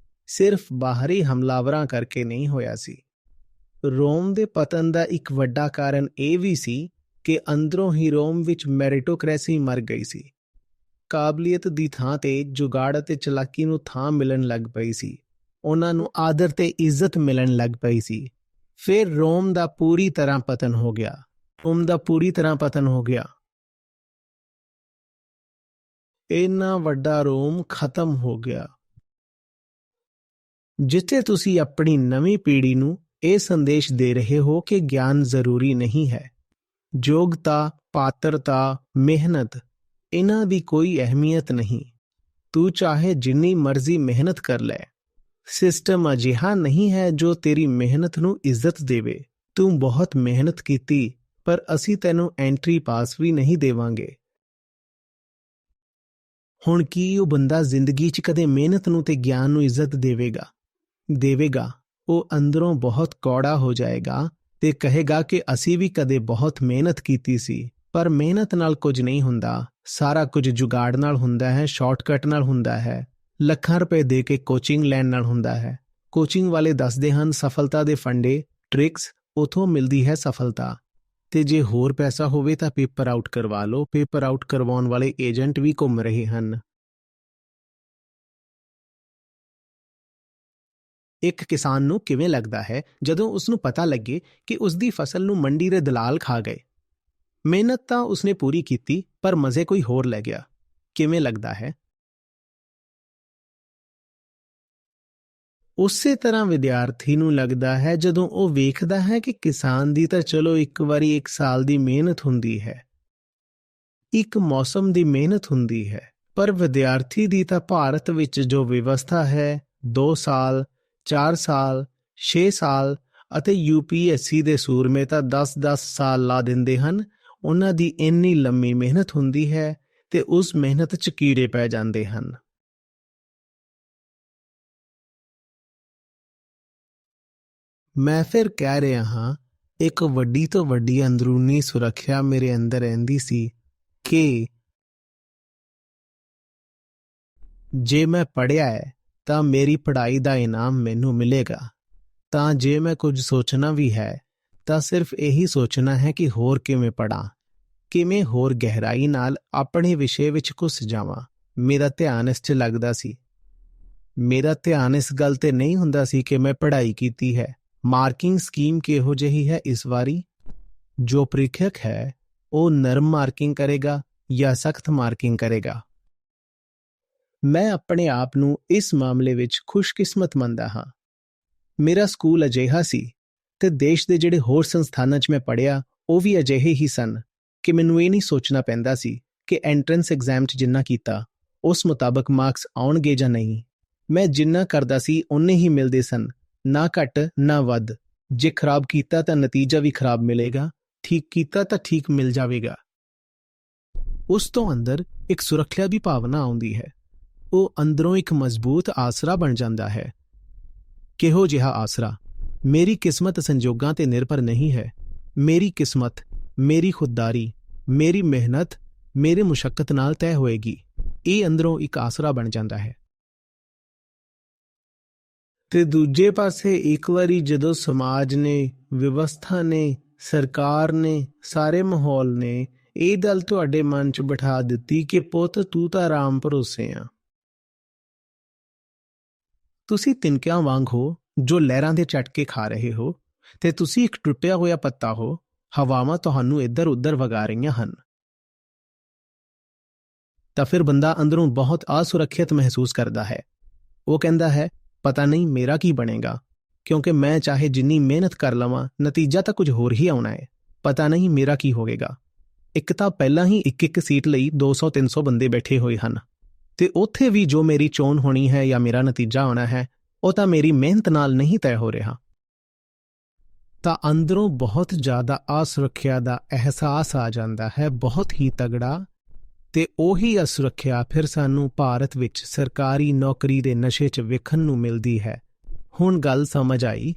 ਸਿਰਫ ਬਾਹਰੀ ਹਮਲਾਵਰਾਂ ਕਰਕੇ ਨਹੀਂ ਹੋਇਆ ਸੀ। ਰੋਮ ਦੇ ਪਤਨ ਦਾ ਇੱਕ ਵੱਡਾ ਕਾਰਨ ਇਹ ਵੀ ਸੀ ਕਿ ਅੰਦਰੋਂ ਹੀ ਰੋਮ ਵਿੱਚ ਮੈਰਿਟੋਕ੍ਰੇਸੀ ਮਰ ਗਈ ਸੀ। ਕਾਬਲੀਅਤ ਦੀ ਥਾਂ ਤੇ ਜੁਗਾੜ ਅਤੇ ਚਲਾਕੀ ਨੂੰ ਥਾਂ ਮਿਲਣ ਲੱਗ ਪਈ ਸੀ। ਉਹਨਾਂ ਨੂੰ ਆਦਰ ਤੇ ਇੱਜ਼ਤ ਮਿਲਣ ਲੱਗ ਪਈ ਸੀ। ਫਿਰ ਰੋਮ ਦਾ ਪੂਰੀ ਤਰ੍ਹਾਂ ਪਤਨ ਹੋ ਗਿਆ। ਇੰਨਾ ਵੱਡਾ ਰੋਮ ਖਤਮ ਹੋ ਗਿਆ। ਜਿੱਥੇ ਤੁਸੀਂ ਆਪਣੀ ਨਵੀਂ ਪੀੜ੍ਹੀ ਨੂੰ ਇਹ ਸੰਦੇਸ਼ ਦੇ ਰਹੇ ਹੋ ਕਿ ਗਿਆਨ ਜ਼ਰੂਰੀ ਨਹੀਂ ਹੈ, ਯੋਗਤਾ, ਪਾਤਰਤਾ, ਮਿਹਨਤ, ਇਹਨਾਂ ਦੀ ਕੋਈ ਅਹਿਮੀਅਤ ਨਹੀਂ। ਤੂੰ ਚਾਹੇ ਜਿੰਨੀ ਮਰਜ਼ੀ ਮਿਹਨਤ ਕਰ ਲੈ, ਸਿਸਟਮ ਅਜਿਹਾ ਨਹੀਂ ਹੈ ਜੋ ਤੇਰੀ ਮਿਹਨਤ ਨੂੰ ਇੱਜ਼ਤ ਦੇਵੇ। ਤੂੰ ਬਹੁਤ ਮਿਹਨਤ ਕੀਤੀ, ਪਰ ਅਸੀਂ ਤੈਨੂੰ ਐਂਟਰੀ ਪਾਸ ਵੀ ਨਹੀਂ ਦੇਵਾਂਗੇ। ਹੁਣ ਕੀ ਉਹ ਬੰਦਾ ਜ਼ਿੰਦਗੀ 'ਚ ਕਦੇ ਮਿਹਨਤ ਨੂੰ ਤੇ ਗਿਆਨ ਨੂੰ ਇੱਜ਼ਤ ਦੇਵੇਗਾ? ਉਹ ਅੰਦਰੋਂ ਬਹੁਤ ਕੌੜਾ ਹੋ ਜਾਏਗਾ ਤੇ ਕਹੇਗਾ ਕਿ ਅਸੀਂ ਵੀ ਕਦੇ ਬਹੁਤ ਮਿਹਨਤ ਕੀਤੀ ਸੀ, ਪਰ ਮਿਹਨਤ ਨਾਲ ਕੁਝ ਨਹੀਂ ਹੁੰਦਾ। ਸਾਰਾ ਕੁਝ ਜੁਗਾੜ ਨਾਲ ਹੁੰਦਾ ਹੈ, ਸ਼ਾਰਟਕਟ ਨਾਲ ਹੁੰਦਾ ਹੈ, ਲੱਖਾਂ ਰੁਪਏ ਦੇ ਕੇ ਕੋਚਿੰਗ ਲੈਣ ਨਾਲ ਹੁੰਦਾ ਹੈ। ਕੋਚਿੰਗ ਵਾਲੇ ਦੱਸਦੇ ਹਨ ਸਫਲਤਾ ਦੇ ਫੰਡੇ, ਟ੍ਰਿਕਸ, ਉਥੋਂ ਮਿਲਦੀ ਹੈ ਸਫਲਤਾ। ਤੇ ਜੇ ਹੋਰ ਪੈਸਾ ਹੋਵੇ ਤਾਂ ਪੇਪਰ ਆਊਟ ਕਰਵਾ ਲਓ। ਪੇਪਰ ਆਊਟ ਕਰਵਾਉਣ ਵਾਲੇ ਏਜੰਟ ਵੀ ਘੁੰਮ ਰਹੇ ਹਨ। ਇੱਕ ਕਿਸਾਨ ਨੂੰ ਕਿਵੇਂ ਲੱਗਦਾ ਹੈ ਜਦੋਂ ਉਸ ਨੂੰ ਪਤਾ ਲੱਗੇ ਕਿ ਉਸ ਦੀ ਫਸਲ ਨੂੰ ਮੰਡੀ ਦੇ ਦਲਾਲ ਖਾ ਗਏ? ਮਿਹਨਤ ਤਾਂ ਉਸਨੇ ਪੂਰੀ ਕੀਤੀ, ਪਰ ਮਜ਼ੇ ਕੋਈ ਹੋਰ ਲੈ ਗਿਆ। ਕਿਵੇਂ ਲੱਗਦਾ ਹੈ? ਉਸੇ ਤਰ੍ਹਾਂ ਵਿਦਿਆਰਥੀ ਨੂੰ ਲੱਗਦਾ ਹੈ ਜਦੋਂ ਉਹ ਵੇਖਦਾ ਹੈ ਕਿ ਕਿਸਾਨ ਦੀ ਤਾਂ ਚਲੋ ਇੱਕ ਵਾਰੀ 1 ਸਾਲ ਦੀ ਮਿਹਨਤ ਹੁੰਦੀ ਹੈ, ਇੱਕ ਮੌਸਮ ਦੀ ਮਿਹਨਤ ਹੁੰਦੀ ਹੈ, ਪਰ ਵਿਦਿਆਰਥੀ ਦੀ ਤਾਂ ਭਾਰਤ ਵਿੱਚ ਜੋ ਵਿਵਸਥਾ ਹੈ 2 ਸਾਲ, 4 ਸਾਲ, 6 ਸਾਲ ਅਤੇ UPSC ਦੇ ਸੂਰਮੇ ਤਾਂ 10-10 ਸਾਲ ਲਾ ਦਿੰਦੇ ਹਨ। ਉਹਨਾਂ ਦੀ ਇੰਨੀ ਲੰਮੀ ਮਿਹਨਤ ਹੁੰਦੀ ਹੈ ਤੇ ਉਸ ਮਿਹਨਤ 'ਚ ਕੀੜੇ ਪੈ ਜਾਂਦੇ ਹਨ। ਮੈਂ ਫਿਰ ਕਹਿ ਰਿਹਾ ਹਾਂ, ਇੱਕ ਵੱਡੀ ਤੋਂ ਵੱਡੀ ਅੰਦਰੂਨੀ ਸੁਰੱਖਿਆ ਮੇਰੇ ਅੰਦਰ ਰਹਿੰਦੀ ਸੀ ਕਿ ਜੇ ਮੈਂ ਪੜ੍ਹਿਆ ਹੈ ਤਾਂ ਮੇਰੀ ਪੜ੍ਹਾਈ ਦਾ ਇਨਾਮ ਮੈਨੂੰ ਮਿਲੇਗਾ। ਤਾਂ ਜੇ ਮੈਂ ਕੁਝ ਸੋਚਣਾ ਵੀ ਹੈ ਤਾਂ ਸਿਰਫ ਇਹੀ ਸੋਚਣਾ ਹੈ ਕਿ ਹੋਰ ਕਿਵੇਂ ਪੜ੍ਹਾਂ, ਕਿਵੇਂ ਹੋਰ ਗਹਿਰਾਈ ਨਾਲ ਆਪਣੇ ਵਿਸ਼ੇ ਵਿੱਚ ਘੁਸ ਜਾਵਾਂ। ਮੇਰਾ ਧਿਆਨ ਇਸ 'ਚ ਲੱਗਦਾ ਸੀ। ਮੇਰਾ ਧਿਆਨ ਇਸ ਗੱਲ ਤੇ ਨਹੀਂ ਹੁੰਦਾ ਸੀ ਕਿ ਮੈਂ ਪੜ੍ਹਾਈ ਕੀਤੀ ਹੈ। ਮਾਰਕਿੰਗ ਸਕੀਮ ਕਿਹੋ ਜਿਹੀ ਹੈ ਇਸ ਵਾਰੀ? ਜੋ ਪ੍ਰੀਖਿਅਕ ਹੈ ਉਹ ਨਰਮ ਮਾਰਕਿੰਗ ਕਰੇਗਾ ਜਾਂ ਸਖਤ ਮਾਰਕਿੰਗ ਕਰੇਗਾ? ਮੈਂ ਆਪਣੇ ਆਪ ਨੂੰ ਇਸ ਮਾਮਲੇ ਵਿੱਚ ਖੁਸ਼ਕਿਸਮਤ ਮੰਨਦਾ ਹਾਂ। ਮੇਰਾ ਸਕੂਲ ਅਜਿਹਾ ਸੀ ਤੇ ਦੇਸ਼ ਦੇ ਜਿਹੜੇ ਹੋਰ ਸੰਸਥਾਨਾਂ 'ਚ ਮੈਂ ਪੜ੍ਹਿਆ ਉਹ ਵੀ ਅਜਿਹੇ ਹੀ ਸਨ ਕਿ ਮੈਨੂੰ ਇਹ ਨਹੀਂ ਸੋਚਣਾ ਪੈਂਦਾ ਸੀ ਕਿ ਐਂਟਰੈਂਸ ਐਗਜ਼ਾਮ 'ਚ ਜਿੰਨਾ ਕੀਤਾ ਉਸ ਮੁਤਾਬਕ ਮਾਰਕਸ ਆਉਣਗੇ ਜਾਂ ਨਹੀਂ। ਮੈਂ ਜਿੰਨਾ ਕਰਦਾ ਸੀ ਓਨੇ ਹੀ ਮਿਲਦੇ ਸਨ, ਨਾ ਘੱਟ ਨਾ ਵੱਧ। ਜੇ ਖਰਾਬ ਕੀਤਾ ਤਾਂ ਨਤੀਜਾ ਵੀ ਖਰਾਬ ਮਿਲੇਗਾ, ਠੀਕ ਕੀਤਾ ਤਾਂ ਠੀਕ ਮਿਲ ਜਾਵੇਗਾ। ਉਸ ਤੋਂ ਅੰਦਰ ਇੱਕ ਸੁਰੱਖਿਆ ਦੀ ਭਾਵਨਾ ਆਉਂਦੀ ਹੈ। ਉਹ ਅੰਦਰੋਂ ਇੱਕ ਮਜ਼ਬੂਤ ਆਸਰਾ ਬਣ ਜਾਂਦਾ ਹੈ। ਕਿਹੋ ਜਿਹਾ ਆਸਰਾ? ਮੇਰੀ ਕਿਸਮਤ ਸੰਜੋਗਾਂ ਤੇ ਨਿਰਭਰ ਨਹੀਂ ਹੈ। ਮੇਰੀ ਕਿਸਮਤ, ਮੇਰੀ ਖੁਦਦਾਰੀ, ਮੇਰੀ ਮਿਹਨਤ, ਮੇਰੇ ਮੁਸ਼ੱਕਤ ਨਾਲ ਤੈਅ ਹੋਏਗੀ। ਇਹ ਅੰਦਰੋਂ ਇੱਕ ਆਸਰਾ ਬਣ ਜਾਂਦਾ ਹੈ। ਤੇ ਦੂਜੇ ਪਾਸੇ ਇੱਕ ਵਾਰੀ ਜਦੋਂ ਸਮਾਜ ਨੇ, ਵਿਵਸਥਾ ਨੇ, ਸਰਕਾਰ ਨੇ, ਸਾਰੇ ਮਾਹੌਲ ਨੇ ਇਹ ਗੱਲ ਤੁਹਾਡੇ ਮਨ 'ਚ ਬਿਠਾ ਦਿੱਤੀ ਕਿ ਪੁੱਤ ਤੂੰ ਤਾਂ ਰਾਮ ਭਰੋਸੇ ਆ, ਤੁਸੀਂ ਤਿਨਕਿਆਂ ਵਾਂਗ ਹੋ ਜੋ ਲਹਿਰਾਂ ਦੇ ਝਟਕੇ ਖਾ ਰਹੇ ਹੋ, ਤੇ ਤੁਸੀਂ ਇੱਕ ਟੁੱਟਿਆ ਹੋਇਆ ਪੱਤਾ ਹੋ, ਹਵਾਵਾਂ ਤੁਹਾਨੂੰ ਇੱਧਰ ਉੱਧਰ ਵਗਾ ਰਹੀਆਂ ਹਨ, ਤਾਂ ਫਿਰ ਬੰਦਾ ਅੰਦਰੋਂ ਬਹੁਤ ਅਸੁਰੱਖਿਅਤ ਮਹਿਸੂਸ ਕਰਦਾ ਹੈ। ਉਹ ਕਹਿੰਦਾ ਹੈ ਪਤਾ ਨਹੀਂ ਮੇਰਾ ਕੀ ਬਣੇਗਾ, ਕਿਉਂਕਿ ਮੈਂ ਚਾਹੇ ਜਿੰਨੀ ਮਿਹਨਤ ਕਰ ਲਵਾਂ ਨਤੀਜਾ ਤਾਂ ਕੁਝ ਹੋਰ ਹੀ ਆਉਣਾ ਹੈ। ਪਤਾ ਨਹੀਂ ਮੇਰਾ ਕੀ ਹੋਵੇਗਾ। ਇੱਕ ਤਾਂ ਪਹਿਲਾਂ ਹੀ ਇੱਕ ਸੀਟ ਲਈ 200-300 ਬੰਦੇ ਬੈਠੇ ਹੋਏ ਹਨ, ਤੇ ਉੱਥੇ ਵੀ ਜੋ ਮੇਰੀ ਚੋਣ ਹੋਣੀ ਹੈ ਜਾਂ ਮੇਰਾ ਨਤੀਜਾ ਆਉਣਾ ਹੈ ਉਹ ਤਾਂ ਮੇਰੀ ਮਿਹਨਤ ਨਾਲ ਨਹੀਂ ਤੈਅ ਹੋ ਰਿਹਾ। ਤਾਂ ਅੰਦਰੋਂ ਬਹੁਤ ਜ਼ਿਆਦਾ ਅਸੁਰੱਖਿਆ ਦਾ ਅਹਿਸਾਸ ਆ ਜਾਂਦਾ ਹੈ, ਬਹੁਤ ਹੀ ਤਗੜਾ। ਤੇ ਉਹੀ ਅਸੁਰੱਖਿਆ ਫਿਰ ਸਾਨੂੰ ਭਾਰਤ ਵਿੱਚ ਸਰਕਾਰੀ ਨੌਕਰੀ ਦੇ ਨਸ਼ੇ 'ਚ ਵੇਖਣ ਨੂੰ ਮਿਲਦੀ ਹੈ। ਹੁਣ ਗੱਲ ਸਮਝ ਆਈ?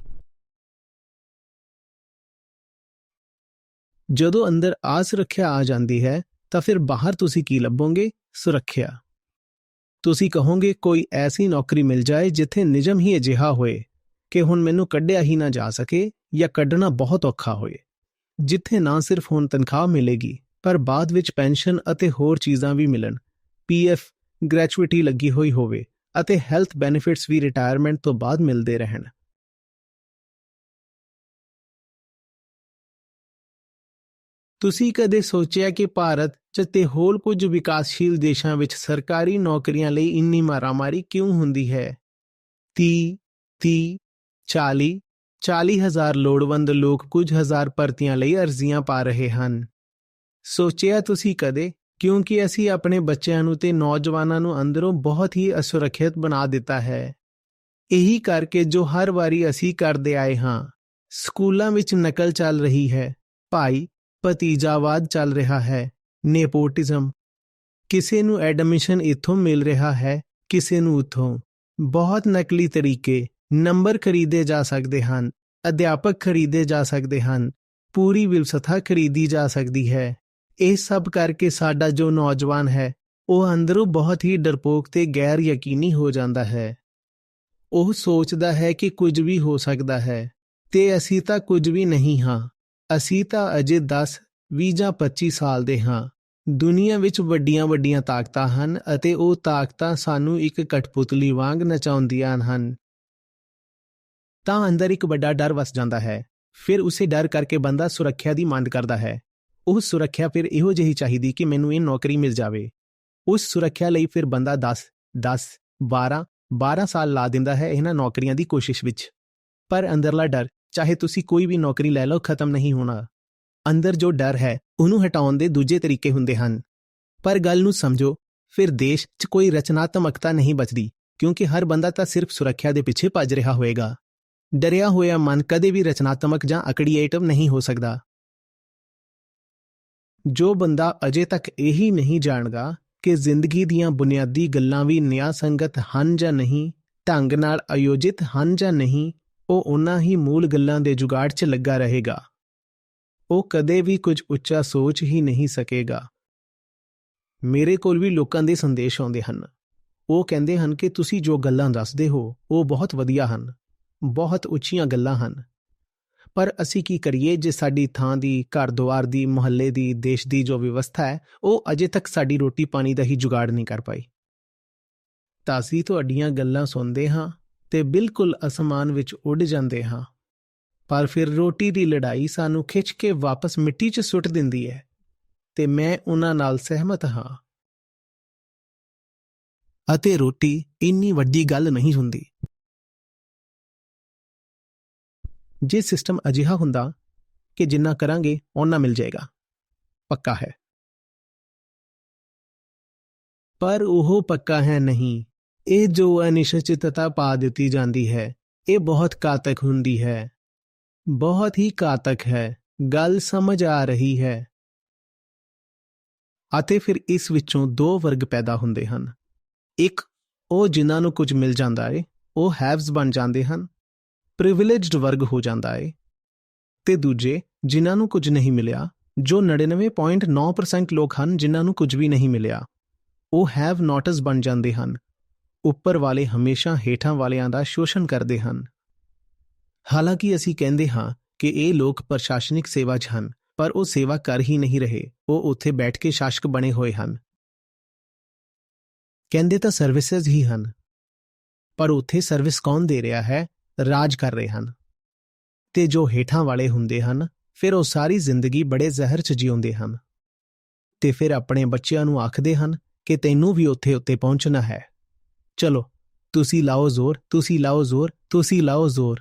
ਜਦੋਂ ਅੰਦਰ ਅਸੁਰੱਖਿਆ ਆ ਜਾਂਦੀ ਹੈ ਤਾਂ ਫਿਰ ਬਾਹਰ ਤੁਸੀਂ ਕੀ ਲੱਭੋਗੇ? ਸੁਰੱਖਿਆ। ਤੁਸੀਂ ਕਹੋਗੇ ਕੋਈ ਐਸੀ ਨੌਕਰੀ ਮਿਲ ਜਾਏ ਜਿੱਥੇ ਨਿਯਮ ਹੀ ਅਜਿਹਾ ਹੋਏ ਕਿ ਹੁਣ ਮੈਨੂੰ ਕੱਢਿਆ ਹੀ ਨਾ ਜਾ ਸਕੇ ਜਾਂ ਕੱਢਣਾ ਬਹੁਤ ਔਖਾ ਹੋਏ, ਜਿੱਥੇ ਨਾ ਸਿਰਫ ਹੁਣ ਤਨਖਾਹ ਮਿਲੇਗੀ ਪਰ ਬਾਅਦ ਵਿੱਚ ਪੈਨਸ਼ਨ ਅਤੇ ਹੋਰ ਚੀਜ਼ਾਂ ਵੀ ਮਿਲਣ, PF, ਗ੍ਰੈਚੁਇਟੀ ਲੱਗੀ ਹੋਈ ਹੋਵੇ ਅਤੇ ਹੈਲਥ ਬੈਨੀਫਿਟਸ ਵੀ ਰਿਟਾਇਰਮੈਂਟ ਤੋਂ ਬਾਅਦ ਮਿਲਦੇ ਰਹਿਣ। ਤੁਸੀਂ ਕਦੇ ਸੋਚਿਆ ਕਿ ਭਾਰਤ 'ਚ ਤੇ ਹੋਰ ਕੁਝ ਵਿਕਾਸਸ਼ੀਲ ਦੇਸ਼ਾਂ ਵਿੱਚ ਸਰਕਾਰੀ ਨੌਕਰੀਆਂ ਲਈ ਇੰਨੀ ਮਾਰਾਮਾਰੀ ਕਿਉਂ ਹੁੰਦੀ ਹੈ? 30 40 ਹਜ਼ਾਰ ਲੋੜਵੰਦ ਲੋਕ ਕੁਝ ਹਜ਼ਾਰ ਭਰਤੀਆਂ ਲਈ ਅਰਜ਼ੀਆਂ ਪਾ ਰਹੇ ਹਨ। ਸੋਚਿਆ ਤੁਸੀਂ ਕਦੇ? ਕਿਉਂਕਿ ਅਸੀਂ ਆਪਣੇ ਬੱਚਿਆਂ ਨੂੰ ਤੇ ਨੌਜਵਾਨਾਂ ਨੂੰ ਅੰਦਰੋਂ ਬਹੁਤ ਹੀ ਅਸੁਰੱਖਿਅਤ ਬਣਾ ਦਿੱਤਾ ਹੈ। ਇਹੀ ਕਰਕੇ ਜੋ ਹਰ ਵਾਰੀ ਅਸੀਂ ਕਰਦੇ ਆਏ ਹਾਂ। ਸਕੂਲਾਂ ਵਿੱਚ ਨਕਲ ਚੱਲ ਰਹੀ ਹੈ, ਭਾਈ ਭਤੀਜਾਵਾਦ ਚੱਲ ਰਿਹਾ ਹੈ, ਨੇਪੋਟਿਜ਼ਮ। ਕਿਸੇ ਨੂੰ ਐਡਮਿਸ਼ਨ ਇੱਥੋਂ ਮਿਲ ਰਿਹਾ ਹੈ, ਕਿਸੇ ਨੂੰ ਉੱਥੋਂ। ਬਹੁਤ ਨਕਲੀ ਤਰੀਕੇ, ਨੰਬਰ ਖਰੀਦੇ ਜਾ ਸਕਦੇ ਹਨ, ਅਧਿਆਪਕ ਖਰੀਦੇ ਜਾ ਸਕਦੇ ਹਨ, ਪੂਰੀ ਵਿਵਸਥਾ ਖਰੀਦੀ ਜਾ ਸਕਦੀ ਹੈ। ਇਹ ਸਭ ਕਰਕੇ ਸਾਡਾ ਜੋ ਨੌਜਵਾਨ ਹੈ ਉਹ ਅੰਦਰੋਂ ਬਹੁਤ ਹੀ ਡਰਪੋਕ ਤੇ ਗੈਰ ਯਕੀਨੀ ਹੋ ਜਾਂਦਾ ਹੈ। ਉਹ ਸੋਚਦਾ ਹੈ ਕਿ ਕੁਝ ਵੀ ਹੋ ਸਕਦਾ ਹੈ ਤੇ ਅਸੀਂ ਤਾਂ ਕੁਝ ਵੀ ਨਹੀਂ ਹਾਂ। ਅਸੀਂ ਤਾਂ ਅਜੇ 10, 20 ਜਾਂ 25 ਸਾਲ ਦੇ ਹਾਂ। ਦੁਨੀਆ ਵਿੱਚ ਵੱਡੀਆਂ ਤਾਕਤਾਂ ਹਨ ਅਤੇ ਉਹ ਤਾਕਤਾਂ ਸਾਨੂੰ ਇੱਕ ਕਠਪੁਤਲੀ ਵਾਂਗ ਨਚਾਉਂਦੀਆਂ ਹਨ। ਤਾਂ ਅੰਦਰ ਇੱਕ ਵੱਡਾ ਡਰ ਵਸ ਜਾਂਦਾ ਹੈ। ਫਿਰ ਉਸੇ ਡਰ ਕਰਕੇ ਬੰਦਾ ਸੁਰੱਖਿਆ ਦੀ ਮੰਗ ਕਰਦਾ ਹੈ। ਉਹ ਸੁਰੱਖਿਆ ਫਿਰ ਇਹੋ ਜਿਹੀ ਚਾਹੀਦੀ ਕਿ ਮੈਨੂੰ ਇਹ ਨੌਕਰੀ ਮਿਲ ਜਾਵੇ। ਉਸ ਸੁਰੱਖਿਆ ਲਈ ਫਿਰ ਬੰਦਾ 12 ਸਾਲ ਲਾ ਦਿੰਦਾ ਹੈ ਇਹਨਾਂ ਨੌਕਰੀਆਂ ਦੀ ਕੋਸ਼ਿਸ਼ ਵਿੱਚ। ਪਰ ਅੰਦਰਲਾ ਡਰ, ਚਾਹੇ ਤੁਸੀਂ ਕੋਈ ਵੀ ਨੌਕਰੀ ਲੈ ਲਓ, ਖਤਮ ਨਹੀਂ ਹੋਣਾ। ਅੰਦਰ ਜੋ ਡਰ ਹੈ ਉਹਨੂੰ ਹਟਾਉਣ ਦੇ ਦੂਜੇ ਤਰੀਕੇ ਹੁੰਦੇ ਹਨ। ਪਰ ਗੱਲ ਨੂੰ ਸਮਝੋ, ਫਿਰ ਦੇਸ਼ 'ਚ ਕੋਈ ਰਚਨਾਤਮਕਤਾ ਨਹੀਂ ਬਚਦੀ, ਕਿਉਂਕਿ ਹਰ ਬੰਦਾ ਤਾਂ ਸਿਰਫ ਸੁਰੱਖਿਆ ਦੇ ਪਿੱਛੇ ਭੱਜ ਰਿਹਾ ਹੋਏਗਾ। ਡਰਿਆ ਹੋਇਆ ਮਨ ਕਦੇ ਵੀ ਰਚਨਾਤਮਕ ਜਾਂ ਕ੍ਰੀਏਟਿਵ ਨਹੀਂ ਹੋ ਸਕਦਾ। ਜੋ ਬੰਦਾ ਅਜੇ ਤੱਕ ਇਹੀ ਨਹੀਂ ਜਾਣਦਾ ਕਿ ਜ਼ਿੰਦਗੀ ਦੀਆਂ ਬੁਨਿਆਦੀ ਗੱਲਾਂ ਵੀ ਨਿਆਂਸੰਗਤ ਹਨ ਜਾਂ ਨਹੀਂ, ਢੰਗ ਨਾਲ ਆਯੋਜਿਤ ਹਨ ਜਾਂ ਨਹੀਂ, ਉਹ ਉਨ੍ਹਾਂ ਹੀ ਮੂਲ ਗੱਲਾਂ ਦੇ ਜੁਗਾੜ 'ਚ ਲੱਗਾ ਰਹੇਗਾ। ਉਹ ਕਦੇ ਵੀ ਕੁਝ ਉੱਚਾ ਸੋਚ ਹੀ ਨਹੀਂ ਸਕੇਗਾ। ਮੇਰੇ ਕੋਲ ਵੀ ਲੋਕਾਂ ਦੇ ਸੰਦੇਸ਼ ਆਉਂਦੇ ਹਨ। ਉਹ ਕਹਿੰਦੇ ਹਨ ਕਿ ਤੁਸੀਂ ਜੋ ਗੱਲਾਂ ਦੱਸਦੇ ਹੋ ਉਹ ਬਹੁਤ ਵਧੀਆ ਹਨ, ਬਹੁਤ ਉੱਚੀਆਂ ਗੱਲਾਂ ਹਨ। ਪਰ ਅਸੀਂ ਕੀ ਕਰੀਏ ਜੇ ਸਾਡੀ ਥਾਂ ਦੀ, ਘਰ-ਦੁਆਰ ਦੀ, ਮੁਹੱਲੇ ਦੀ, ਦੇਸ਼ ਦੀ ਜੋ ਵਿਵਸਥਾ ਹੈ ਉਹ ਅਜੇ ਤੱਕ ਸਾਡੀ ਰੋਟੀ ਪਾਣੀ ਦਾ ਹੀ ਜੁਗਾੜ ਨਹੀਂ ਕਰ ਪਾਈ। ਤਾਂ ਅਸੀਂ ਤੁਹਾਡੀਆਂ ਗੱਲਾਂ ਸੁਣਦੇ ਹਾਂ ਤੇ ਬਿਲਕੁਲ ਅਸਮਾਨ ਵਿੱਚ ਉੱਡ ਜਾਂਦੇ ਹਾਂ, ਪਰ ਫਿਰ ਰੋਟੀ ਦੀ ਲੜਾਈ ਸਾਨੂੰ ਖਿੱਚ ਕੇ ਵਾਪਸ ਮਿੱਟੀ 'ਚ ਸੁੱਟ ਦਿੰਦੀ ਹੈ ਤੇ ਮੈਂ ਉਹਨਾਂ ਨਾਲ ਸਹਿਮਤ ਹਾਂ। ਅਤੇ ਰੋਟੀ ਇੰਨੀ ਵੱਡੀ ਗੱਲ ਨਹੀਂ ਹੁੰਦੀ। ਜੇ ਸਿਸਟਮ ਅਜਿਹਾ ਹੁੰਦਾ ਕਿ ਜਿੰਨਾ ਕਰਾਂਗੇ ਓਨਾ ਮਿਲ ਜਾਏਗਾ, ਪੱਕਾ ਹੈ। ਪਰ ਉਹ ਪੱਕਾ ਹੈ ਨਹੀਂ। ਇਹ ਜੋ ਅਨਿਸ਼ਚਿਤਤਾ ਪਾ ਦਿੱਤੀ ਜਾਂਦੀ ਹੈ, ਇਹ ਬਹੁਤ ਘਾਤਕ ਹੁੰਦੀ ਹੈ, ਬਹੁਤ ਹੀ ਘਾਤਕ ਹੈ। ਗੱਲ ਸਮਝ ਆ ਰਹੀ ਹੈ। ਅਤੇ ਫਿਰ ਇਸ ਵਿੱਚੋਂ ਦੋ ਵਰਗ ਪੈਦਾ ਹੁੰਦੇ ਹਨ। ਇੱਕ, ਉਹ ਜਿਨ੍ਹਾਂ ਨੂੰ ਕੁਝ ਮਿਲ ਜਾਂਦਾ ਏ, ਉਹ ਹੈਵਜ਼ ਬਣ ਜਾਂਦੇ ਹਨ, ਪ੍ਰਿਵਿਲੇਜਡ ਵਰਗ ਹੋ ਜਾਂਦਾ ਏ। ਤੇ ਦੂਜੇ, ਜਿਨ੍ਹਾਂ ਨੂੰ ਕੁਝ ਨਹੀਂ ਮਿਲਿਆ, ਜੋ 99.9% ਲੋਕ ਹਨ ਜਿਨ੍ਹਾਂ ਨੂੰ ਕੁਝ ਵੀ ਨਹੀਂ ਮਿਲਿਆ, ਉਹ ਹੈਵ ਨॉटਸ ਬਣ ਜਾਂਦੇ ਹਨ। ਉੱਪਰ ਵਾਲੇ ਹਮੇਸ਼ਾ ਹੇਠਾਂ ਵਾਲਿਆਂ ਦਾ ਸ਼ੋਸ਼ਣ ਕਰਦੇ ਹਨ। ਹਾਲਾਂਕਿ ਅਸੀਂ ਕਹਿੰਦੇ ਹਾਂ ਕਿ ਇਹ ਲੋਕ ਪ੍ਰਸ਼ਾਸਨਿਕ ਸੇਵਾ 'ਚ ਹਨ, ਪਰ ਉਹ ਸੇਵਾ ਕਰ ਹੀ ਨਹੀਂ ਰਹੇ, ਉਹ ਉੱਥੇ ਬੈਠ ਕੇ ਸ਼ਾਸਕ ਬਣੇ ਹੋਏ ਹਨ। ਕਹਿੰਦੇ ਤਾਂ ਸਰਵਿਸਿਜ਼ ਹੀ ਹਨ, ਪਰ ਉੱਥੇ ਸਰਵਿਸ ਕੌਣ ਦੇ ਰਿਹਾ ਹੈ? ਰਾਜ ਕਰ ਰਹੇ ਹਨ। ਤੇ ਜੋ ਹੇਠਾਂ ਵਾਲੇ ਹੁੰਦੇ ਹਨ, ਫਿਰ ਉਹ ਸਾਰੀ ਜ਼ਿੰਦਗੀ ਬੜੇ ਜ਼ਹਿਰ 'ਚ ਜਿਉਂਦੇ ਹਨ ਤੇ ਫਿਰ ਆਪਣੇ ਬੱਚਿਆਂ ਨੂੰ ਆਖਦੇ ਹਨ ਕਿ ਤੈਨੂੰ ਵੀ ਉੱਤੇ ਪਹੁੰਚਣਾ ਹੈ। ਚਲੋ, ਤੁਸੀਂ ਲਾਓ ਜ਼ੋਰ, ਤੁਸੀਂ ਲਾਓ ਜ਼ੋਰ, ਤੁਸੀਂ ਲਾਓ ਜ਼ੋਰ।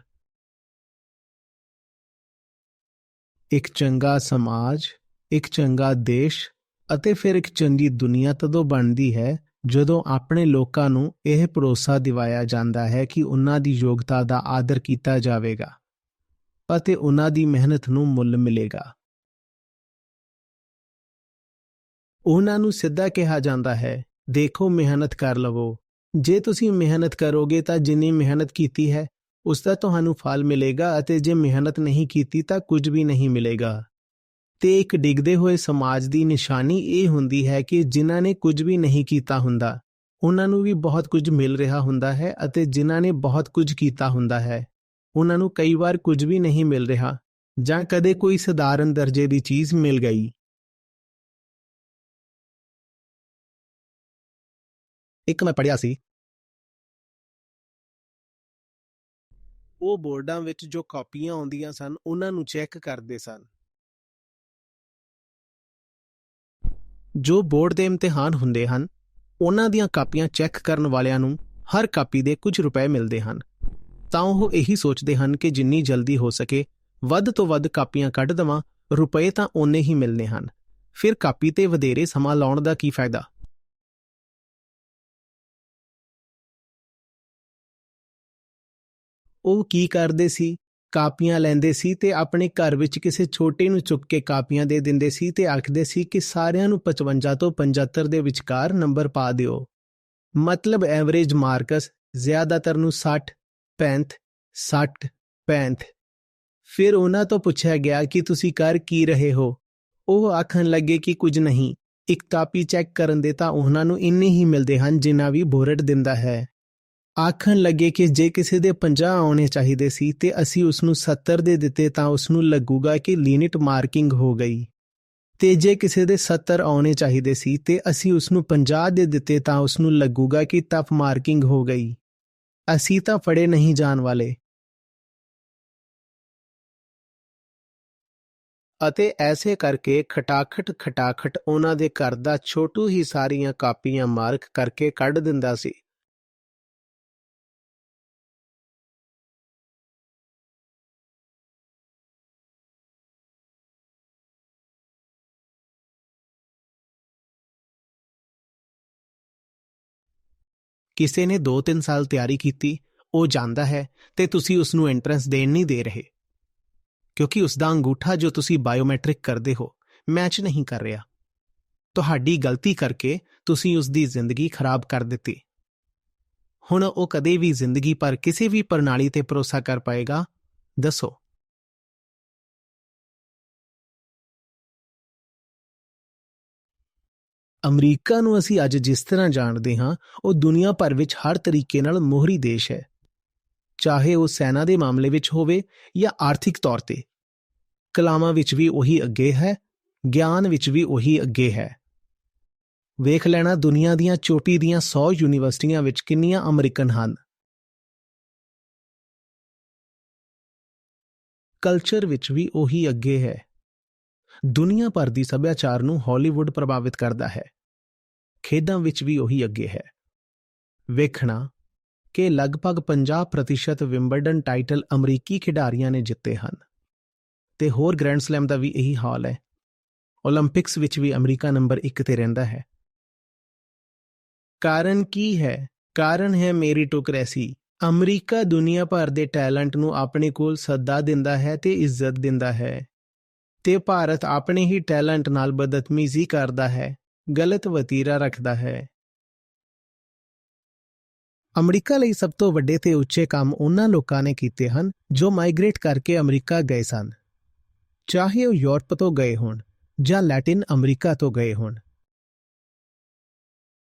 ਇੱਕ ਚੰਗਾ ਸਮਾਜ, ਇੱਕ ਚੰਗਾ ਦੇਸ਼ ਅਤੇ ਫਿਰ ਇੱਕ ਚੰਗੀ ਦੁਨੀਆ ਤਦੋਂ ਬਣਦੀ ਹੈ ਜਦੋਂ ਆਪਣੇ ਲੋਕਾਂ ਨੂੰ ਇਹ ਭਰੋਸਾ ਦਿਵਾਇਆ ਜਾਂਦਾ ਹੈ ਕਿ ਉਹਨਾਂ ਦੀ ਯੋਗਤਾ ਦਾ ਆਦਰ ਕੀਤਾ ਜਾਵੇਗਾ ਅਤੇ ਉਹਨਾਂ ਦੀ ਮਿਹਨਤ ਨੂੰ ਮੁੱਲ ਮਿਲੇਗਾ। ਉਹਨਾਂ ਨੂੰ ਸਿੱਧਾ ਕਿਹਾ ਜਾਂਦਾ ਹੈ, ਦੇਖੋ, ਮਿਹਨਤ ਕਰ ਲਵੋ। ਜੇ ਤੁਸੀਂ ਮਿਹਨਤ ਕਰੋਗੇ ਤਾਂ ਜਿੰਨੀ ਮਿਹਨਤ ਕੀਤੀ ਹੈ ਉਸ ਦਾ ਤੁਹਾਨੂੰ ਫਲ ਮਿਲੇਗਾ, ਅਤੇ ਜੇ ਮਿਹਨਤ ਨਹੀਂ ਕੀਤੀ ਤਾਂ ਕੁਝ ਵੀ ਨਹੀਂ ਮਿਲੇਗਾ। ਤੇ ਇੱਕ ਡਿੱਗਦੇ ਹੋਏ ਸਮਾਜ ਦੀ ਨਿਸ਼ਾਨੀ ਇਹ ਹੁੰਦੀ ਹੈ ਕਿ ਜਿਨ੍ਹਾਂ ਨੇ ਕੁਝ ਵੀ ਨਹੀਂ ਕੀਤਾ ਹੁੰਦਾ ਉਹਨਾਂ ਨੂੰ ਵੀ ਬਹੁਤ ਕੁਝ ਮਿਲ ਰਿਹਾ ਹੁੰਦਾ ਹੈ, ਅਤੇ ਜਿਨ੍ਹਾਂ ਨੇ ਬਹੁਤ ਕੁਝ ਕੀਤਾ ਹੁੰਦਾ ਹੈ ਉਹਨਾਂ ਨੂੰ ਕਈ ਵਾਰ ਕੁਝ ਵੀ ਨਹੀਂ ਮਿਲ ਰਿਹਾ, ਜਾਂ ਕਦੇ ਕੋਈ ਸਧਾਰਨ ਦਰਜੇ ਦੀ ਚੀਜ਼ ਮਿਲ ਗਈ। ਇੱਕ ਮੈਂ ਪੜ੍ਹਿਆ ਸੀ, ਉਹ ਬੋਰਡਾਂ ਵਿੱਚ ਜੋ ਕਾਪੀਆਂ ਆਉਂਦੀਆਂ ਸਨ ਉਹਨਾਂ ਨੂੰ ਚੈੱਕ ਕਰਦੇ ਸਨ। ਜੋ ਬੋਰਡ ਦੇ ਇਮਤਿਹਾਨ ਹੁੰਦੇ ਹਨ ਉਹਨਾਂ ਦੀਆਂ ਕਾਪੀਆਂ ਚੈੱਕ ਕਰਨ ਵਾਲਿਆਂ ਨੂੰ ਹਰ ਕਾਪੀ ਦੇ ਕੁਝ ਰੁਪਏ ਮਿਲਦੇ ਹਨ, ਤਾਂ ਉਹ ਇਹੀ ਸੋਚਦੇ ਹਨ ਕਿ ਜਿੰਨੀ ਜਲਦੀ ਹੋ ਸਕੇ ਵੱਧ ਤੋਂ ਵੱਧ ਕਾਪੀਆਂ ਕੱਢ ਦੇਵਾਂ, ਰੁਪਏ ਤਾਂ ਓਨੇ ਹੀ ਮਿਲਨੇ ਹਨ। ਫਿਰ ਕਾਪੀ ਤੇ ਵਧੇਰੇ ਸਮਾਂ ਲਾਉਣ ਦਾ ਕੀ ਫਾਇਦਾ। ਉਹ ਕੀ ਕਰਦੇ ਸੀ, ਕਾਪੀਆਂ ਲੈਂਦੇ ਸੀ ਤੇ ਆਪਣੇ ਘਰ ਵਿੱਚ ਕਿਸੇ ਛੋਟੇ ਨੂੰ ਚੁੱਕ ਕੇ ਕਾਪੀਆਂ ਦੇ ਦਿੰਦੇ ਸੀ ਤੇ ਆਖਦੇ ਸੀ ਕਿ ਸਾਰਿਆਂ ਨੂੰ 55 ਤੋਂ 75 ਦੇ ਵਿਚਕਾਰ ਨੰਬਰ ਪਾ ਦਿਓ। ਮਤਲਬ ਐਵਰੇਜ ਮਾਰਕਸ ਜ਼ਿਆਦਾਤਰ ਨੂੰ 60, 65, 60, 65। ਫਿਰ ਉਹਨਾਂ ਤੋਂ ਪੁੱਛਿਆ ਗਿਆ ਕਿ ਤੁਸੀਂ ਕਰ ਕੀ ਰਹੇ ਹੋ। ਉਹ ਆਖਣ ਲੱਗੇ ਕਿ ਕੁਝ ਨਹੀਂ, ਇੱਕ ਕਾਪੀ ਚੈੱਕ ਕਰਨ ਦੇ ਤਾਂ ਉਹਨਾਂ ਨੂੰ ਇੰਨੇ ਹੀ ਮਿਲਦੇ ਹਨ ਜਿੰਨਾ ਵੀ ਬੋਰਡ ਦਿੰਦਾ ਹੈ। ਆਖਣ ਲੱਗੇ ਕਿ ਜੇ ਕਿਸੇ ਦੇ 50 ਆਉਣੇ ਚਾਹੀਦੇ ਸੀ ਤੇ ਅਸੀਂ ਉਸਨੂੰ 70 ਦੇ ਦਿੱਤੇ ਤਾਂ ਉਸਨੂੰ ਲੱਗੂਗਾ ਕਿ ਲਿਮਿਟ ਮਾਰਕਿੰਗ ਹੋ ਗਈ, ਤੇ ਜੇ ਕਿਸੇ ਦੇ 70 ਆਉਣੇ ਚਾਹੀਦੇ ਸੀ ਤੇ ਅਸੀਂ ਉਸਨੂੰ 50 ਦੇ ਦਿੱਤੇ ਤਾਂ ਉਸਨੂੰ ਲੱਗੂਗਾ ਕਿ ਟਫ ਮਾਰਕਿੰਗ ਹੋ ਗਈ। ਅਸੀਂ ਤਾਂ ਫੜੇ ਨਹੀਂ ਜਾਣ ਵਾਲੇ। ਅਤੇ ਐਸੇ ਕਰਕੇ ਖਟਾਖਟ ਉਹਨਾਂ ਦੇ ਘਰ ਦਾ ਛੋਟੂ ਹੀ ਸਾਰੀਆਂ ਕਾਪੀਆਂ ਮਾਰਕ ਕਰਕੇ ਕੱਢ ਦਿੰਦਾ ਸੀ। ਕਿਸੇ ਨੇ 2-3 ਸਾਲ ਤਿਆਰੀ ਕੀਤੀ, ਉਹ ਜਾਂਦਾ ਹੈ ਤੇ ਤੁਸੀਂ ਉਸਨੂੰ ਐਂਟਰੈਂਸ ਦੇਣ ਨਹੀਂ ਦੇ ਰਹੇ, ਕਿਉਂਕਿ ਉਸਦਾ ਅੰਗੂਠਾ ਜੋ ਤੁਸੀਂ ਬਾਇਓਮੈਟ੍ਰਿਕ ਕਰਦੇ ਹੋ ਮੈਚ ਨਹੀਂ ਕਰ ਰਿਹਾ। ਤੁਹਾਡੀ ਗਲਤੀ ਕਰਕੇ ਤੁਸੀਂ ਉਸਦੀ ਜ਼ਿੰਦਗੀ ਖਰਾਬ ਕਰ ਦਿੱਤੀ। ਹੁਣ ਉਹ ਕਦੇ ਵੀ ਜ਼ਿੰਦਗੀ ਪਰ ਕਿਸੇ ਵੀ ਪ੍ਰਣਾਲੀ ਤੇ ਭਰੋਸਾ ਕਰ ਪਾਏਗਾ, ਦੱਸੋ। ਅਮਰੀਕਾ ਨੂੰ ਅਸੀਂ ਅੱਜ ਜਿਸ ਤਰ੍ਹਾਂ ਜਾਣਦੇ ਹਾਂ ਉਹ ਦੁਨੀਆ ਭਰ ਵਿੱਚ ਹਰ ਤਰੀਕੇ ਨਾਲ ਮੋਹਰੀ ਦੇਸ਼ ਹੈ, ਚਾਹੇ ਉਹ ਸੈਨਾ ਦੇ ਮਾਮਲੇ ਵਿੱਚ ਹੋਵੇ ਜਾਂ ਆਰਥਿਕ ਤੌਰ ਤੇ। ਕਲਾਵਾਂ ਵਿੱਚ ਵੀ ਉਹੀ ਅੱਗੇ ਹੈ, ਗਿਆਨ ਵਿੱਚ ਵੀ ਉਹੀ ਅੱਗੇ ਹੈ। ਵੇਖ ਲੈਣਾ ਦੁਨੀਆ ਦੀਆਂ ਚੋਟੀ ਦੀਆਂ 100 ਯੂਨੀਵਰਸਿਟੀਆਂ ਵਿੱਚ ਕਿੰਨੀਆਂ ਅਮਰੀਕਨ ਹਨ। ਕਲਚਰ ਵਿੱਚ ਵੀ ਉਹੀ ਅੱਗੇ ਹੈ। ਦੁਨੀਆ ਭਰ ਦੀ ਸੱਭਿਆਚਾਰ ਨੂੰ ਹਾਲੀਵੁੱਡ ਪ੍ਰਭਾਵਿਤ ਕਰਦਾ ਹੈ। ਖੇਡਾਂ ਵਿੱਚ ਵੀ ਉਹੀ ਅੱਗੇ ਹੈ। ਵੇਖਣਾ ਕਿ ਲਗਭਗ 50% ਵਿੰਬਲਡਨ ਟਾਈਟਲ ਅਮਰੀਕੀ ਖਿਡਾਰੀਆਂ ਨੇ ਜਿੱਤੇ ਹਨ, ਤੇ ਹੋਰ ਗ੍ਰੈਂਡ ਸਲੈਮ ਦਾ ਵੀ ਇਹੀ ਹਾਲ ਹੈ। ਓਲੰਪਿਕਸ ਵਿੱਚ ਵੀ ਅਮਰੀਕਾ ਨੰਬਰ 1 ਤੇ ਰਹਿੰਦਾ ਹੈ। ਕਾਰਨ ਕੀ ਹੈ? ਕਾਰਨ ਹੈ ਮੈਰਿਟੋਕ੍ਰੇਸੀ। ਅਮਰੀਕਾ ਦੁਨੀਆ ਭਰ ਦੇ ਟੈਲੈਂਟ ਨੂੰ ਆਪਣੇ ਕੋਲ ਸੱਦਾ ਦਿੰਦਾ ਹੈ ਤੇ ਇੱਜ਼ਤ ਦਿੰਦਾ ਹੈ, ਤੇ ਭਾਰਤ ਆਪਣੇ ਹੀ ਟੈਲੈਂਟ ਨਾਲ ਬਦਤਮੀਜ਼ੀ ਕਰਦਾ ਹੈ, ਗਲਤ ਵਤੀਰਾ ਰੱਖਦਾ ਹੈ। ਅਮਰੀਕਾ ਲਈ ਸਭ ਤੋਂ ਵੱਡੇ ਤੇ ਉੱਚੇ ਕੰਮ ਉਹਨਾਂ ਲੋਕਾਂ ਨੇ ਕੀਤੇ ਹਨ ਜੋ ਮਾਈਗ੍ਰੇਟ ਕਰਕੇ ਅਮਰੀਕਾ ਗਏ ਸਨ, ਚਾਹੇ ਉਹ ਯੂਰਪ ਤੋਂ ਗਏ ਹੋਣ ਜਾਂ ਲੈਟਿਨ ਅਮਰੀਕਾ ਤੋਂ ਗਏ ਹੋਣ,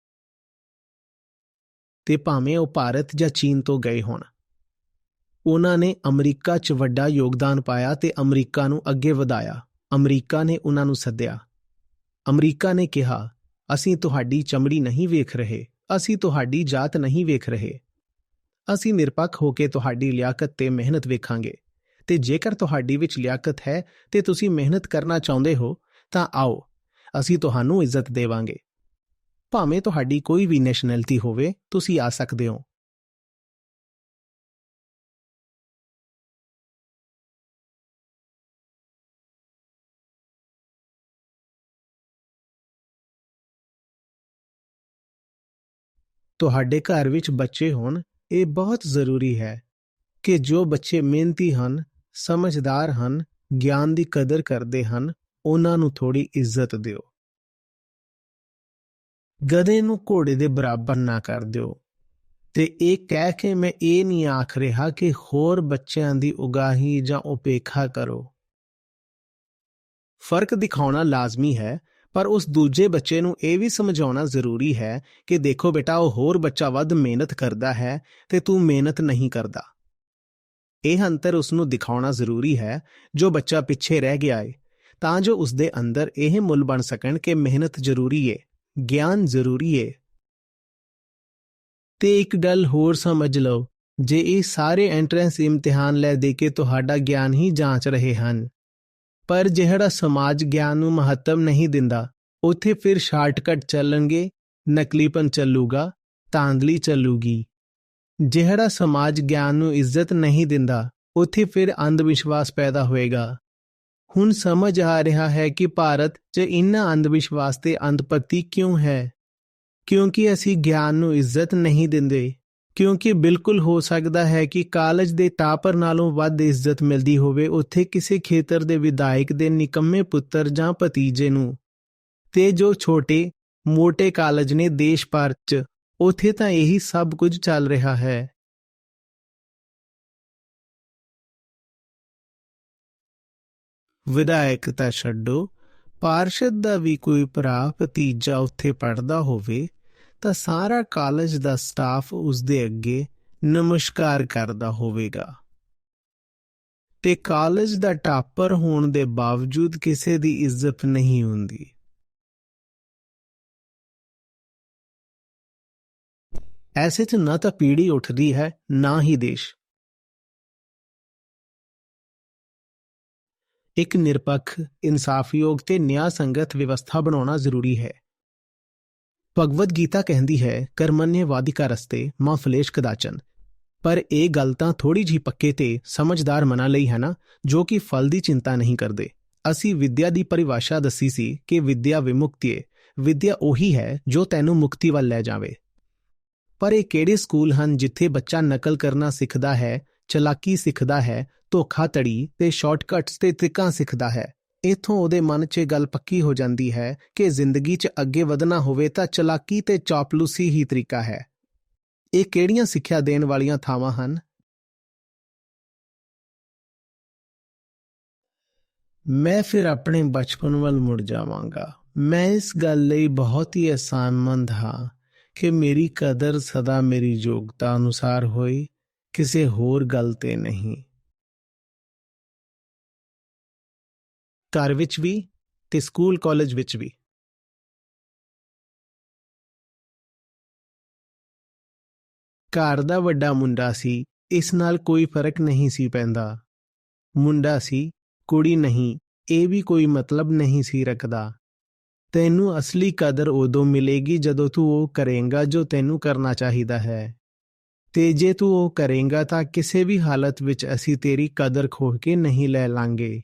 ਤੇ ਭਾਵੇਂ ਉਹ ਭਾਰਤ ਜਾਂ ਚੀਨ ਤੋਂ ਗਏ ਹੋਣ। ਉਹਨਾਂ ਨੇ ਅਮਰੀਕਾ 'ਚ ਵੱਡਾ ਯੋਗਦਾਨ ਪਾਇਆ ਤੇ ਅਮਰੀਕਾ ਨੂੰ ਅੱਗੇ ਵਧਾਇਆ। ਅਮਰੀਕਾ ਨੇ ਉਹਨਾਂ ਨੂੰ ਸੱਦਿਆ। ਅਮਰੀਕਾ ਨੇ ਕਿਹਾ, ਅਸੀਂ ਤੁਹਾਡੀ ਚਮੜੀ ਨਹੀਂ ਵੇਖ ਰਹੇ, ਅਸੀਂ ਤੁਹਾਡੀ ਜਾਤ ਨਹੀਂ ਵੇਖ ਰਹੇ, ਅਸੀਂ ਨਿਰਪੱਖ ਹੋ ਕੇ ਤੁਹਾਡੀ ਲਿਆਕਤ ਤੇ ਮਿਹਨਤ ਵੇਖਾਂਗੇ, ਤੇ ਜੇਕਰ ਤੁਹਾਡੀ ਵਿੱਚ ਲਿਆਕਤ ਹੈ ਤੇ ਤੁਸੀਂ ਮਿਹਨਤ ਕਰਨਾ ਚਾਹੁੰਦੇ ਹੋ ਤਾਂ ਆਓ, ਅਸੀਂ ਤੁਹਾਨੂੰ ਇੱਜ਼ਤ ਦੇਵਾਂਗੇ। ਭਾਵੇਂ ਤੁਹਾਡੀ ਕੋਈ ਵੀ ਨੈਸ਼ਨੈਲਿਟੀ ਹੋਵੇ, ਤੁਸੀਂ ਆ ਸਕਦੇ ਹੋ। ਤੁਹਾਡੇ ਘਰ ਵਿੱਚ ਬੱਚੇ ਹੋਣ, ਇਹ ਬਹੁਤ ਜ਼ਰੂਰੀ ਹੈ ਕਿ ਜੋ ਬੱਚੇ ਮਿਹਨਤੀ ਹਨ, ਸਮਝਦਾਰ ਹਨ, ਗਿਆਨ ਦੀ ਕਦਰ ਕਰਦੇ ਹਨ, ਉਹਨਾਂ ਨੂੰ ਥੋੜ੍ਹੀ ਇੱਜ਼ਤ ਦਿਓ। ਗਧੇ ਨੂੰ ਘੋੜੇ ਦੇ ਬਰਾਬਰ ਨਾ ਕਰ ਦਿਓ। ਤੇ ਇਹ ਕਹਿ ਕੇ ਮੈਂ ਇਹ ਨਹੀਂ ਆਖ ਰਿਹਾ ਕਿ ਹੋਰ ਬੱਚਿਆਂ ਦੀ ਉਗਾਹੀ ਜਾਂ ਉਪੇਖਾ ਕਰੋ। ਫਰਕ ਦਿਖਾਉਣਾ ਲਾਜ਼ਮੀ ਹੈ, ਪਰ ਉਸ ਦੂਜੇ ਬੱਚੇ ਨੂੰ ਇਹ ਵੀ ਸਮਝਾਉਣਾ ਜ਼ਰੂਰੀ ਹੈ ਕਿ ਦੇਖੋ ਬੇਟਾ, ਉਹ ਹੋਰ ਬੱਚਾ ਵੱਧ ਮਿਹਨਤ ਕਰਦਾ ਹੈ ਤੇ ਤੂੰ ਮਿਹਨਤ ਨਹੀਂ ਕਰਦਾ। ਇਹ ਅੰਤਰ ਉਸਨੂੰ ਦਿਖਾਉਣਾ ਜ਼ਰੂਰੀ ਹੈ ਜੋ ਬੱਚਾ ਪਿੱਛੇ ਰਹਿ ਗਿਆ ਏ, ਤਾਂ ਜੋ ਉਸਦੇ ਅੰਦਰ ਇਹ ਮੁੱਲ ਬਣ ਸਕਣ ਕਿ ਮਿਹਨਤ ਜ਼ਰੂਰੀ ਏ, ਗਿਆਨ ਜ਼ਰੂਰੀ ਏ। ਤੇ ਇੱਕ ਗੱਲ ਹੋਰ ਸਮਝ ਲਓ, ਜੇ ਇਹ ਸਾਰੇ ਐਂਟਰੈਂਸ ਇਮਤਿਹਾਨ ਲੈ ਦੇ ਕੇ ਤੁਹਾਡਾ ਗਿਆਨ ਹੀ ਜਾਂਚ ਰਹੇ ਹਨ, ਪਰ ਜਿਹੜਾ ਸਮਾਜ ਗਿਆਨ ਨੂੰ ਮਹੱਤਵ ਨਹੀਂ ਦਿੰਦਾ, ਉੱਥੇ ਫਿਰ ਸ਼ਾਰਟਕਟ ਚੱਲਣਗੇ, ਨਕਲੀਪਨ ਚੱਲੂਗਾ, ਧਾਂਦਲੀ ਚੱਲੂਗੀ। ਜਿਹੜਾ ਸਮਾਜ ਗਿਆਨ ਨੂੰ ਇੱਜ਼ਤ ਨਹੀਂ ਦਿੰਦਾ, ਉੱਥੇ ਫਿਰ ਅੰਧ ਵਿਸ਼ਵਾਸ ਪੈਦਾ ਹੋਏਗਾ। ਹੁਣ ਸਮਝ ਆ ਰਿਹਾ ਹੈ ਕਿ ਭਾਰਤ 'ਚ ਇੰਨਾ ਅੰਧ ਵਿਸ਼ਵਾਸ ਤੇ ਅੰਧਭਗਤੀ ਕਿਉਂ ਹੈ। ਕਿਉਂਕਿ ਅਸੀਂ ਗਿਆਨ ਨੂੰ ਇੱਜ਼ਤ ਨਹੀਂ ਦਿੰਦੇ। ਕਿਉਂਕਿ ਬਿਲਕੁਲ ਹੋ ਸਕਦਾ ਹੈ ਕਿ ਕਾਲਜ ਦੇ ਟਾਪਰ ਨਾਲੋਂ ਵੱਧ ਇੱਜ਼ਤ ਮਿਲਦੀ ਹੋਵੇ ਉੱਥੇ ਕਿਸੇ ਖੇਤਰ ਦੇ ਵਿਧਾਇਕ ਦੇ ਨਿਕੰਮੇ ਪੁੱਤਰ ਜਾਂ ਭਤੀਜੇ ਨੂੰ। ਤੇ ਜੋ ਛੋਟੇ ਮੋਟੇ ਕਾਲਜ ਨੇ ਦੇਸ਼ ਭਰ 'ਚ, ਉੱਥੇ ਤਾਂ ਇਹੀ ਸਭ ਕੁਝ ਚੱਲ ਰਿਹਾ ਹੈ। ਵਿਧਾਇਕ ਤਾਂ ਛੱਡੋ, ਪਾਰਸ਼ਦ ਦਾ ਵੀ ਕੋਈ ਭਰਾ ਭਤੀਜਾ ਉੱਥੇ ਪੜ੍ਹਦਾ ਹੋਵੇ ਤਾਂ ਸਾਰਾ ਕਾਲਜ ਦਾ ਸਟਾਫ ਉਸਦੇ ਅੱਗੇ ਨਮਸਕਾਰ ਕਰਦਾ ਹੋਵੇਗਾ। ਤੇ ਕਾਲਜ ਦਾ ਟਾਪਰ ਹੋਣ ਦੇ ਬਾਵਜੂਦ ਕਿਸੇ ਦੀ ਇੱਜ਼ਤ ਨਹੀਂ ਹੁੰਦੀ। ਐਸੇ 'ਚ ਨਾ ਤਾਂ ਪੀੜ੍ਹੀ ਉੱਠਦੀ ਹੈ, ਨਾ ਹੀ ਦੇਸ਼। ਇੱਕ ਨਿਰਪੱਖ, ਇਨਸਾਫਯੋਗ ਤੇ ਨਿਆਂ ਸੰਗਤ ਵਿਵਸਥਾ ਬਣਾਉਣਾ ਜ਼ਰੂਰੀ ਹੈ। ਭਗਵਦ ਗੀਤਾ ਕਹਿੰਦੀ ਹੈ, ਕਰਮਨਿਯਵਾਦਿਕਾ ਰਸਤੇ ਮਾਂ ਫਲੇਸ਼ ਕਦਾਚਨ। ਪਰ ਇਹ ਗੱਲ ਤਾਂ ਥੋੜ੍ਹੀ ਜਿਹੀ ਪੱਕੇ ਤੇ ਸਮਝਦਾਰ ਮਨਾਂ ਲਈ ਹੈ ਨਾ, ਜੋ ਕਿ ਫਲ ਦੀ ਚਿੰਤਾ ਨਹੀਂ ਕਰਦੇ। ਅਸੀਂ ਵਿਦਿਆ ਦੀ ਪਰਿਭਾਸ਼ਾ ਦੱਸੀ ਸੀ ਕਿ ਵਿਦਿਆ ਵਿਮੁਕਤੀਏ। ਵਿਦਿਆ ਉਹੀ ਹੈ ਜੋ ਤੈਨੂੰ ਮੁਕਤੀ ਵੱਲ ਲੈ ਜਾਵੇ। ਪਰ ਇਹ ਕਿਹੜੇ ਸਕੂਲ ਹਨ ਜਿੱਥੇ ਬੱਚਾ ਨਕਲ ਕਰਨਾ ਸਿੱਖਦਾ ਹੈ, ਚਲਾਕੀ ਸਿੱਖਦਾ ਹੈ, ਧੋਖਾਧੜੀ ਤੇ ਸ਼ਾਰਟਕਟਸ ਤੇ ਟ੍ਰਿਕਾਂ ਸਿੱਖਦਾ ਹੈ। ਇੱਥੋਂ ਉਹਦੇ ਮਨ 'ਚ ਗੱਲ ਪੱਕੀ ਹੋ ਜਾਂਦੀ ਹੈ ਕਿ ਜ਼ਿੰਦਗੀ 'ਚ ਅੱਗੇ ਵਧਣਾ ਹੋਵੇ ਤਾਂ ਚਲਾਕੀ ਤੇ ਚਾਪਲੂਸੀ ਹੀ ਤਰੀਕਾ ਹੈ। ਇਹ ਕਿਹੜੀਆਂ ਸਿੱਖਿਆ ਦੇਣ ਵਾਲੀਆਂ ਥਾਵਾਂ ਹਨ? ਮੈਂ ਫਿਰ ਆਪਣੇ ਬਚਪਨ ਵੱਲ ਮੁੜ ਜਾਵਾਂਗਾ। ਮੈਂ ਇਸ ਗੱਲ ਲਈ ਬਹੁਤ ਹੀ ਅਹਿਸਾਨਮੰਦ ਹਾਂ ਕਿ ਮੇਰੀ ਕਦਰ ਸਦਾ ਮੇਰੀ ਯੋਗਤਾ ਅਨੁਸਾਰ ਹੋਈ, ਕਿਸੇ ਹੋਰ ਗੱਲ ਤੇ ਨਹੀਂ। ਘਰ ਵਿੱਚ ਵੀ ਤੇ ਸਕੂਲ ਕਾਲਜ ਵਿੱਚ ਵੀ। ਘਰ ਦਾ ਵੱਡਾ ਮੁੰਡਾ ਸੀ, ਇਸ ਨਾਲ ਕੋਈ ਫਰਕ ਨਹੀਂ ਸੀ ਪੈਂਦਾ। ਮੁੰਡਾ ਸੀ, ਕੁੜੀ ਨਹੀਂ, ਇਹ ਵੀ ਕੋਈ ਮਤਲਬ ਨਹੀਂ ਸੀ ਰੱਖਦਾ। ਤੈਨੂੰ ਅਸਲੀ ਕਦਰ ਉਦੋਂ ਮਿਲੇਗੀ ਜਦੋਂ ਤੂੰ ਉਹ ਕਰੇਂਗਾ ਜੋ ਤੈਨੂੰ ਕਰਨਾ ਚਾਹੀਦਾ ਹੈ। ਤੇ ਜੇ ਤੂੰ ਉਹ ਕਰੇਂਗਾ ਤਾਂ ਕਿਸੇ ਵੀ ਹਾਲਤ ਵਿੱਚ ਅਸੀਂ ਤੇਰੀ ਕਦਰ ਖੋਹ ਕੇ ਨਹੀਂ ਲੈ ਲਾਂਗੇ।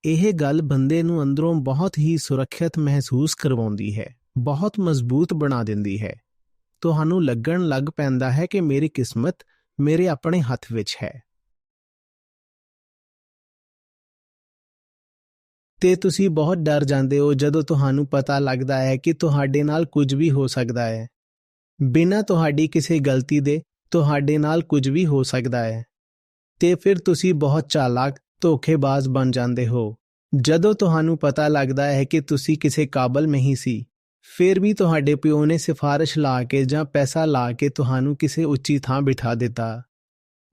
ਇਹ ਗੱਲ ਬੰਦੇ ਨੂੰ ਅੰਦਰੋਂ ਬਹੁਤ ਹੀ ਸੁਰੱਖਿਅਤ ਮਹਿਸੂਸ ਕਰਵਾਉਂਦੀ ਹੈ, ਬਹੁਤ ਮਜ਼ਬੂਤ ਬਣਾ ਦਿੰਦੀ ਹੈ। ਤੁਹਾਨੂੰ ਲੱਗਣ ਲੱਗ ਪੈਂਦਾ ਹੈ ਕਿ ਮੇਰੀ ਕਿਸਮਤ ਮੇਰੇ ਆਪਣੇ ਹੱਥ ਵਿੱਚ ਹੈ। ਤੇ ਤੁਸੀਂ ਬਹੁਤ ਡਰ ਜਾਂਦੇ ਹੋ ਜਦੋਂ ਤੁਹਾਨੂੰ ਪਤਾ ਲੱਗਦਾ ਹੈ ਕਿ ਤੁਹਾਡੇ ਨਾਲ ਕੁਝ ਵੀ ਹੋ ਸਕਦਾ ਹੈ। ਬਿਨਾਂ ਤੁਹਾਡੀ ਕਿਸੇ ਗਲਤੀ ਦੇ ਤੁਹਾਡੇ ਨਾਲ ਕੁਝ ਵੀ ਹੋ ਸਕਦਾ ਹੈ। ਤੇ ਫਿਰ ਤੁਸੀਂ ਬਹੁਤ ਚਾਲਾਕ, ਧੋਖੇਬਾਜ਼ ਬਣ ਜਾਂਦੇ ਹੋ। ਜਦੋਂ ਤੁਹਾਨੂੰ ਪਤਾ ਲੱਗਦਾ ਹੈ ਕਿ ਤੁਸੀਂ ਕਿਸੇ ਕਾਬਲ ਨਹੀਂ ਸੀ, ਫਿਰ ਵੀ ਤੁਹਾਡੇ ਪਿਓ ਨੇ ਸਿਫਾਰਿਸ਼ ਲਾ ਕੇ ਜਾਂ ਪੈਸਾ ਲਾ ਕੇ ਤੁਹਾਨੂੰ ਕਿਸੇ ਉੱਚੀ ਥਾਂ ਬਿਠਾ ਦਿੱਤਾ।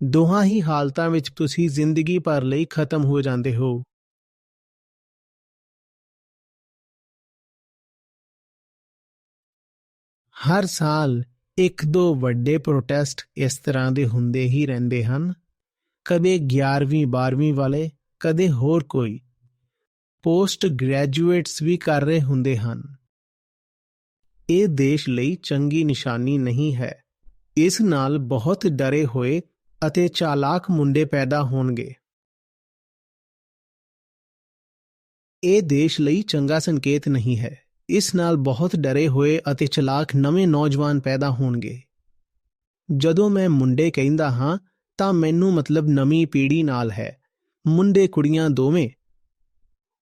ਦੋਹਾਂ ਹੀ ਹਾਲਤਾਂ ਵਿੱਚ ਤੁਸੀਂ ਜ਼ਿੰਦਗੀ ਭਰ ਲਈ ਖਤਮ ਹੋ ਜਾਂਦੇ ਹੋ। ਹਰ ਸਾਲ 1-2 ਵੱਡੇ ਪ੍ਰੋਟੈਸਟ ਇਸ ਤਰ੍ਹਾਂ ਦੇ ਹੁੰਦੇ ਹੀ ਰਹਿੰਦੇ ਹਨ। ਕਦੇ 11ਵੀਂ 12ਵੀਂ ਵਾਲੇ, ਕਦੇ ਹੋਰ ਕੋਈ। ਪੋਸਟ ਗ੍ਰੈਜੂਏਟਸ ਵੀ ਕਰ ਰਹੇ ਹੁੰਦੇ ਹਨ। ਇਹ ਦੇਸ਼ ਲਈ ਚੰਗੀ ਨਿਸ਼ਾਨੀ ਨਹੀਂ ਹੈ। ਇਸ ਨਾਲ ਬਹੁਤ ਡਰੇ ਹੋਏ ਅਤੇ ਚਾਲਾਕ ਮੁੰਡੇ ਪੈਦਾ ਹੋਣਗੇ। ਇਹ ਦੇਸ਼ ਲਈ ਚੰਗਾ ਸੰਕੇਤ ਨਹੀਂ ਹੈ। ਇਸ ਨਾਲ ਬਹੁਤ ਡਰੇ ਹੋਏ ਅਤੇ ਚਾਲਾਕ ਨਵੇਂ ਨੌਜਵਾਨ ਪੈਦਾ ਹੋਣਗੇ। ਜਦੋਂ ਮੈਂ ਮੁੰਡੇ ਕਹਿੰਦਾ ਹਾਂ ਤਾਂ ਮੈਨੂੰ ਮਤਲਬ ਨਵੀਂ ਪੀੜ੍ਹੀ ਨਾਲ ਹੈ। ਮੁੰਡੇ ਕੁੜੀਆਂ ਦੋਵੇਂ।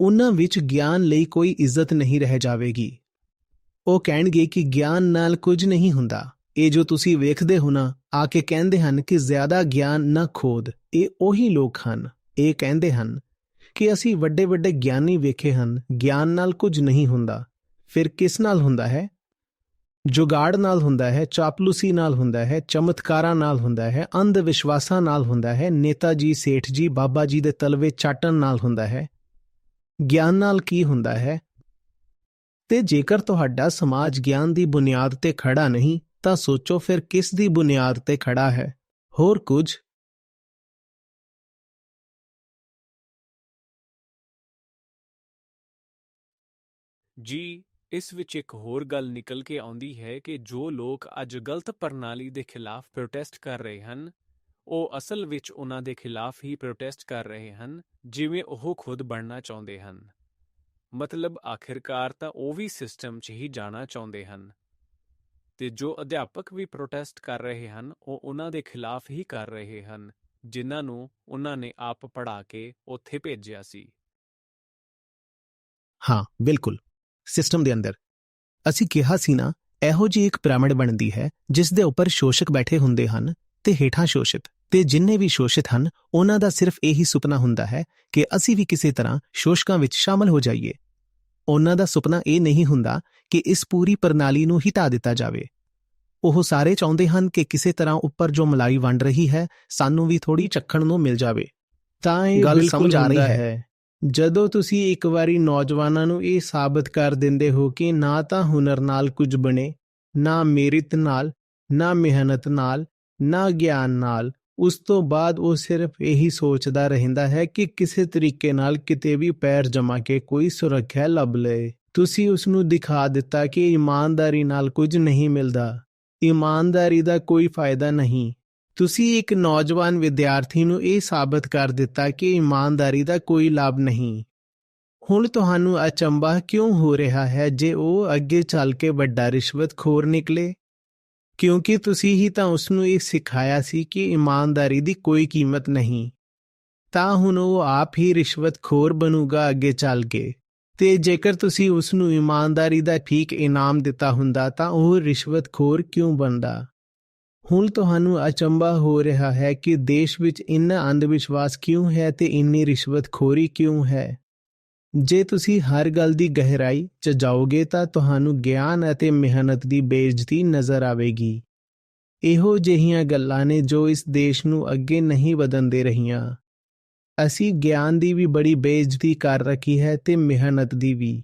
ਉਹਨਾਂ ਵਿੱਚ ਗਿਆਨ ਲਈ ਕੋਈ ਇੱਜ਼ਤ ਨਹੀਂ ਰਹਿ ਜਾਵੇਗੀ। ਉਹ ਕਹਿਣਗੇ ਕਿ ਗਿਆਨ ਨਾਲ ਕੁਝ ਨਹੀਂ ਹੁੰਦਾ। ਇਹ ਜੋ ਤੁਸੀਂ ਵੇਖਦੇ ਹੋ ਨਾ, ਆ ਕੇ ਕਹਿੰਦੇ ਹਨ ਕਿ ਜ਼ਿਆਦਾ ਗਿਆਨ ਨਾ ਖੋਦ। ਇਹ ਉਹੀ ਲੋਕ ਹਨ। ਇਹ ਕਹਿੰਦੇ ਹਨ ਕਿ ਅਸੀਂ ਵੱਡੇ ਵੱਡੇ ਗਿਆਨੀ ਵੇਖੇ ਹਨ, ਗਿਆਨ ਨਾਲ ਕੁਝ ਨਹੀਂ ਹੁੰਦਾ। ਫਿਰ ਕਿਸ ਨਾਲ ਹੁੰਦਾ ਹੈ? ਜੁਗਾੜ ਨਾਲ ਹੁੰਦਾ ਹੈ, ਚਾਪਲੂਸੀ ਨਾਲ ਹੁੰਦਾ ਹੈ, ਚਮਤਕਾਰਾਂ ਨਾਲ ਹੁੰਦਾ ਹੈ, ਅੰਧ ਵਿਸ਼ਵਾਸਾਂ ਨਾਲ ਹੁੰਦਾ ਹੈ, ਨੇਤਾ ਜੀ, ਸੇਠ ਜੀ, ਬਾਬਾ ਜੀ ਦੇ ਤਲਵੇ ਚਾਟਣ ਨਾਲ ਹੁੰਦਾ ਹੈ। ਗਿਆਨ ਨਾਲ ਕੀ ਹੁੰਦਾ ਹੈ? ਤੇ ਜੇਕਰ ਤੁਹਾਡਾ ਸਮਾਜ ਗਿਆਨ ਦੀ ਬੁਨਿਆਦ ਤੇ ਖੜਾ ਨਹੀਂ ਤਾਂ ਸੋਚੋ ਫਿਰ ਕਿਸ ਦੀ ਬੁਨਿਆਦ ਤੇ ਖੜਾ ਹੈ? ਹੋਰ ਕੁਝ ਜੀ, ਇਸ ਵਿੱਚ ਇੱਕ ਹੋਰ ਗੱਲ ਨਿਕਲ ਕੇ ਆਉਂਦੀ ਹੈ ਕਿ ਜੋ ਲੋਕ ਅੱਜ ਗਲਤ ਪ੍ਰਣਾਲੀ ਦੇ ਖਿਲਾਫ ਪ੍ਰੋਟੈਸਟ ਕਰ ਰਹੇ ਹਨ, ਉਹ ਅਸਲ ਵਿੱਚ ਉਹਨਾਂ ਦੇ ਖਿਲਾਫ ਹੀ ਪ੍ਰੋਟੈਸਟ ਕਰ ਰਹੇ ਹਨ, ਜਿਵੇਂ ਉਹ ਖੁਦ ਬਣਨਾ ਚਾਹੁੰਦੇ ਹਨ। ਮਤਲਬ ਆਖਿਰਕਾਰ ਤਾਂ ਉਹ ਵੀ ਸਿਸਟਮ 'ਚ ਹੀ ਜਾਣਾ ਚਾਹੁੰਦੇ ਹਨ। ਤੇ ਜੋ ਅਧਿਆਪਕ ਵੀ ਪ੍ਰੋਟੈਸਟ ਕਰ ਰਹੇ ਹਨ, ਉਹ ਉਹਨਾਂ ਦੇ ਖਿਲਾਫ ਹੀ ਕਰ ਰਹੇ ਹਨ, ਜਿਨ੍ਹਾਂ ਨੂੰ ਉਹਨਾਂ ਨੇ ਆਪ ਪੜ੍ਹਾ ਕੇ ਉੱਥੇ ਭੇਜਿਆ ਸੀ। ਹਾਂ, ਬਿਲਕੁਲ। ਸਿਸਟਮ ਦੇ ਅੰਦਰ ਅਸੀਂ ਕਿਹਾ ਸੀ ਨਾ, ਇਹੋ ਜਿਹੀ ਇੱਕ ਪਿਰਾਮਿਡ ਬਣਦੀ ਹੈ ਜਿਸ ਦੇ ਉੱਪਰ ਸ਼ੋਸ਼ਕ ਬੈਠੇ ਹੁੰਦੇ ਹਨ ਤੇ ਹੇਠਾਂ ਸ਼ੋਸ਼ਿਤ, ਤੇ ਜਿੰਨੇ ਵੀ ਸ਼ੋਸ਼ਿਤ ਹਨ ਉਹਨਾਂ ਦਾ ਸਿਰਫ ਇਹੀ ਸੁਪਨਾ ਹੁੰਦਾ ਹੈ ਕਿ ਅਸੀਂ ਵੀ ਕਿਸੇ ਤਰ੍ਹਾਂ ਸ਼ੋਸ਼ਕਾਂ ਵਿੱਚ ਸ਼ਾਮਲ ਹੋ ਜਾਈਏ। ਉਹਨਾਂ ਦਾ ਸੁਪਨਾ ਇਹ ਨਹੀਂ ਹੁੰਦਾ ਕਿ ਇਸ ਪੂਰੀ ਪ੍ਰਣਾਲੀ ਨੂੰ ਹੀ ਢਾ ਦਿੱਤਾ ਜਾਵੇ। ਉਹ ਸਾਰੇ ਚਾਹੁੰਦੇ ਹਨ ਕਿ ਕਿਸੇ ਤਰ੍ਹਾਂ ਉੱਪਰ ਜੋ ਮਲਾਈ ਵੰਡ ਰਹੀ ਹੈ, ਸਾਨੂੰ ਵੀ ਥੋੜੀ ਚੱਖਣ ਨੂੰ ਮਿਲ ਜਾਵੇ। ਤਾਂ ਇਹ ਗੱਲ ਸਮਝ ਆ ਰਹੀ ਹੈ। ਜਦੋਂ ਤੁਸੀਂ ਇੱਕ ਵਾਰੀ ਨੌਜਵਾਨਾਂ ਨੂੰ ਇਹ ਸਾਬਤ ਕਰ ਦਿੰਦੇ ਹੋ ਕਿ ਨਾ ਤਾਂ ਹੁਨਰ ਨਾਲ ਕੁਝ ਬਣੇ, ਨਾ ਮੇਰਿਤ ਨਾਲ, ਨਾ ਮਿਹਨਤ ਨਾਲ, ਨਾ ਗਿਆਨ ਨਾਲ, ਉਸ ਤੋਂ ਬਾਅਦ ਉਹ ਸਿਰਫ ਇਹੀ ਸੋਚਦਾ ਰਹਿੰਦਾ ਹੈ ਕਿ ਕਿਸੇ ਤਰੀਕੇ ਨਾਲ ਕਿਤੇ ਵੀ ਪੈਰ ਜਮਾ ਕੇ ਕੋਈ ਸੁਰੱਖਿਆ ਲੱਭ ਲਏ। ਤੁਸੀਂ ਉਸ ਨੂੰ ਦਿਖਾ ਦਿੱਤਾ ਕਿ ਇਮਾਨਦਾਰੀ ਨਾਲ ਕੁਝ ਨਹੀਂ ਮਿਲਦਾ, ਇਮਾਨਦਾਰੀ ਦਾ ਕੋਈ ਫਾਇਦਾ ਨਹੀਂ। ਤੁਸੀਂ ਇੱਕ ਨੌਜਵਾਨ ਵਿਦਿਆਰਥੀ ਨੂੰ ਇਹ ਸਾਬਤ ਕਰ ਦਿੱਤਾ ਕਿ ਇਮਾਨਦਾਰੀ ਦਾ ਕੋਈ ਲਾਭ ਨਹੀਂ। ਹੁਣ ਤੁਹਾਨੂੰ ਅਚੰਭਾ ਕਿਉਂ ਹੋ ਰਿਹਾ ਹੈ ਜੇ ਉਹ ਅੱਗੇ ਚੱਲ ਕੇ ਵੱਡਾ ਰਿਸ਼ਵਤਖੋਰ ਨਿਕਲੇ? ਕਿਉਂਕਿ ਤੁਸੀਂ ਹੀ ਤਾਂ ਉਸ ਨੂੰ ਇਹ ਸਿਖਾਇਆ ਸੀ ਕਿ ਇਮਾਨਦਾਰੀ ਦੀ ਕੋਈ ਕੀਮਤ ਨਹੀਂ। ਤਾਂ ਹੁਣ ਉਹ ਆਪ ਹੀ ਰਿਸ਼ਵਤਖੋਰ ਬਣੂਗਾ ਅੱਗੇ ਚੱਲ ਕੇ। ਤੇ ਜੇਕਰ ਤੁਸੀਂ ਉਸ ਨੂੰ ਇਮਾਨਦਾਰੀ ਦਾ ਠੀਕ ਇਨਾਮ ਦਿੱਤਾ ਹੁੰਦਾ ਤਾਂ ਉਹ ਰਿਸ਼ਵਤਖੋਰ ਕਿਉਂ ਬਣਦਾ? ਹੁਣ ਤੁਹਾਨੂੰ ਅਚੰਭਾ ਹੋ ਰਿਹਾ ਹੈ ਕਿ ਦੇਸ਼ ਵਿੱਚ ਇੰਨਾ ਅੰਧ ਵਿਸ਼ਵਾਸ ਕਿਉਂ ਹੈ ਤੇ ਇੰਨੀ ਰਿਸ਼ਵਤਖੋਰੀ ਕਿਉਂ ਹੈ। ਜੇ ਤੁਸੀਂ ਹਰ ਗੱਲ ਦੀ ਗਹਿਰਾਈ 'ਚ ਜਾਓਗੇ ਤਾਂ ਤੁਹਾਨੂੰ ਗਿਆਨ ਅਤੇ ਮਿਹਨਤ ਦੀ ਬੇਇੱਜ਼ਤੀ ਨਜ਼ਰ ਆਵੇਗੀ। ਇਹੋ ਜਿਹੀਆਂ ਗੱਲਾਂ ਨੇ ਜੋ ਇਸ ਦੇਸ਼ ਨੂੰ ਅੱਗੇ ਨਹੀਂ ਵਧਣ ਦੇ ਰਹੀਆਂ। ਅਸੀਂ ਗਿਆਨ ਦੀ ਵੀ ਬੜੀ ਬੇਇੱਜ਼ਤੀ ਕਰ ਰੱਖੀ ਹੈ ਤੇ ਮਿਹਨਤ ਦੀ ਵੀ।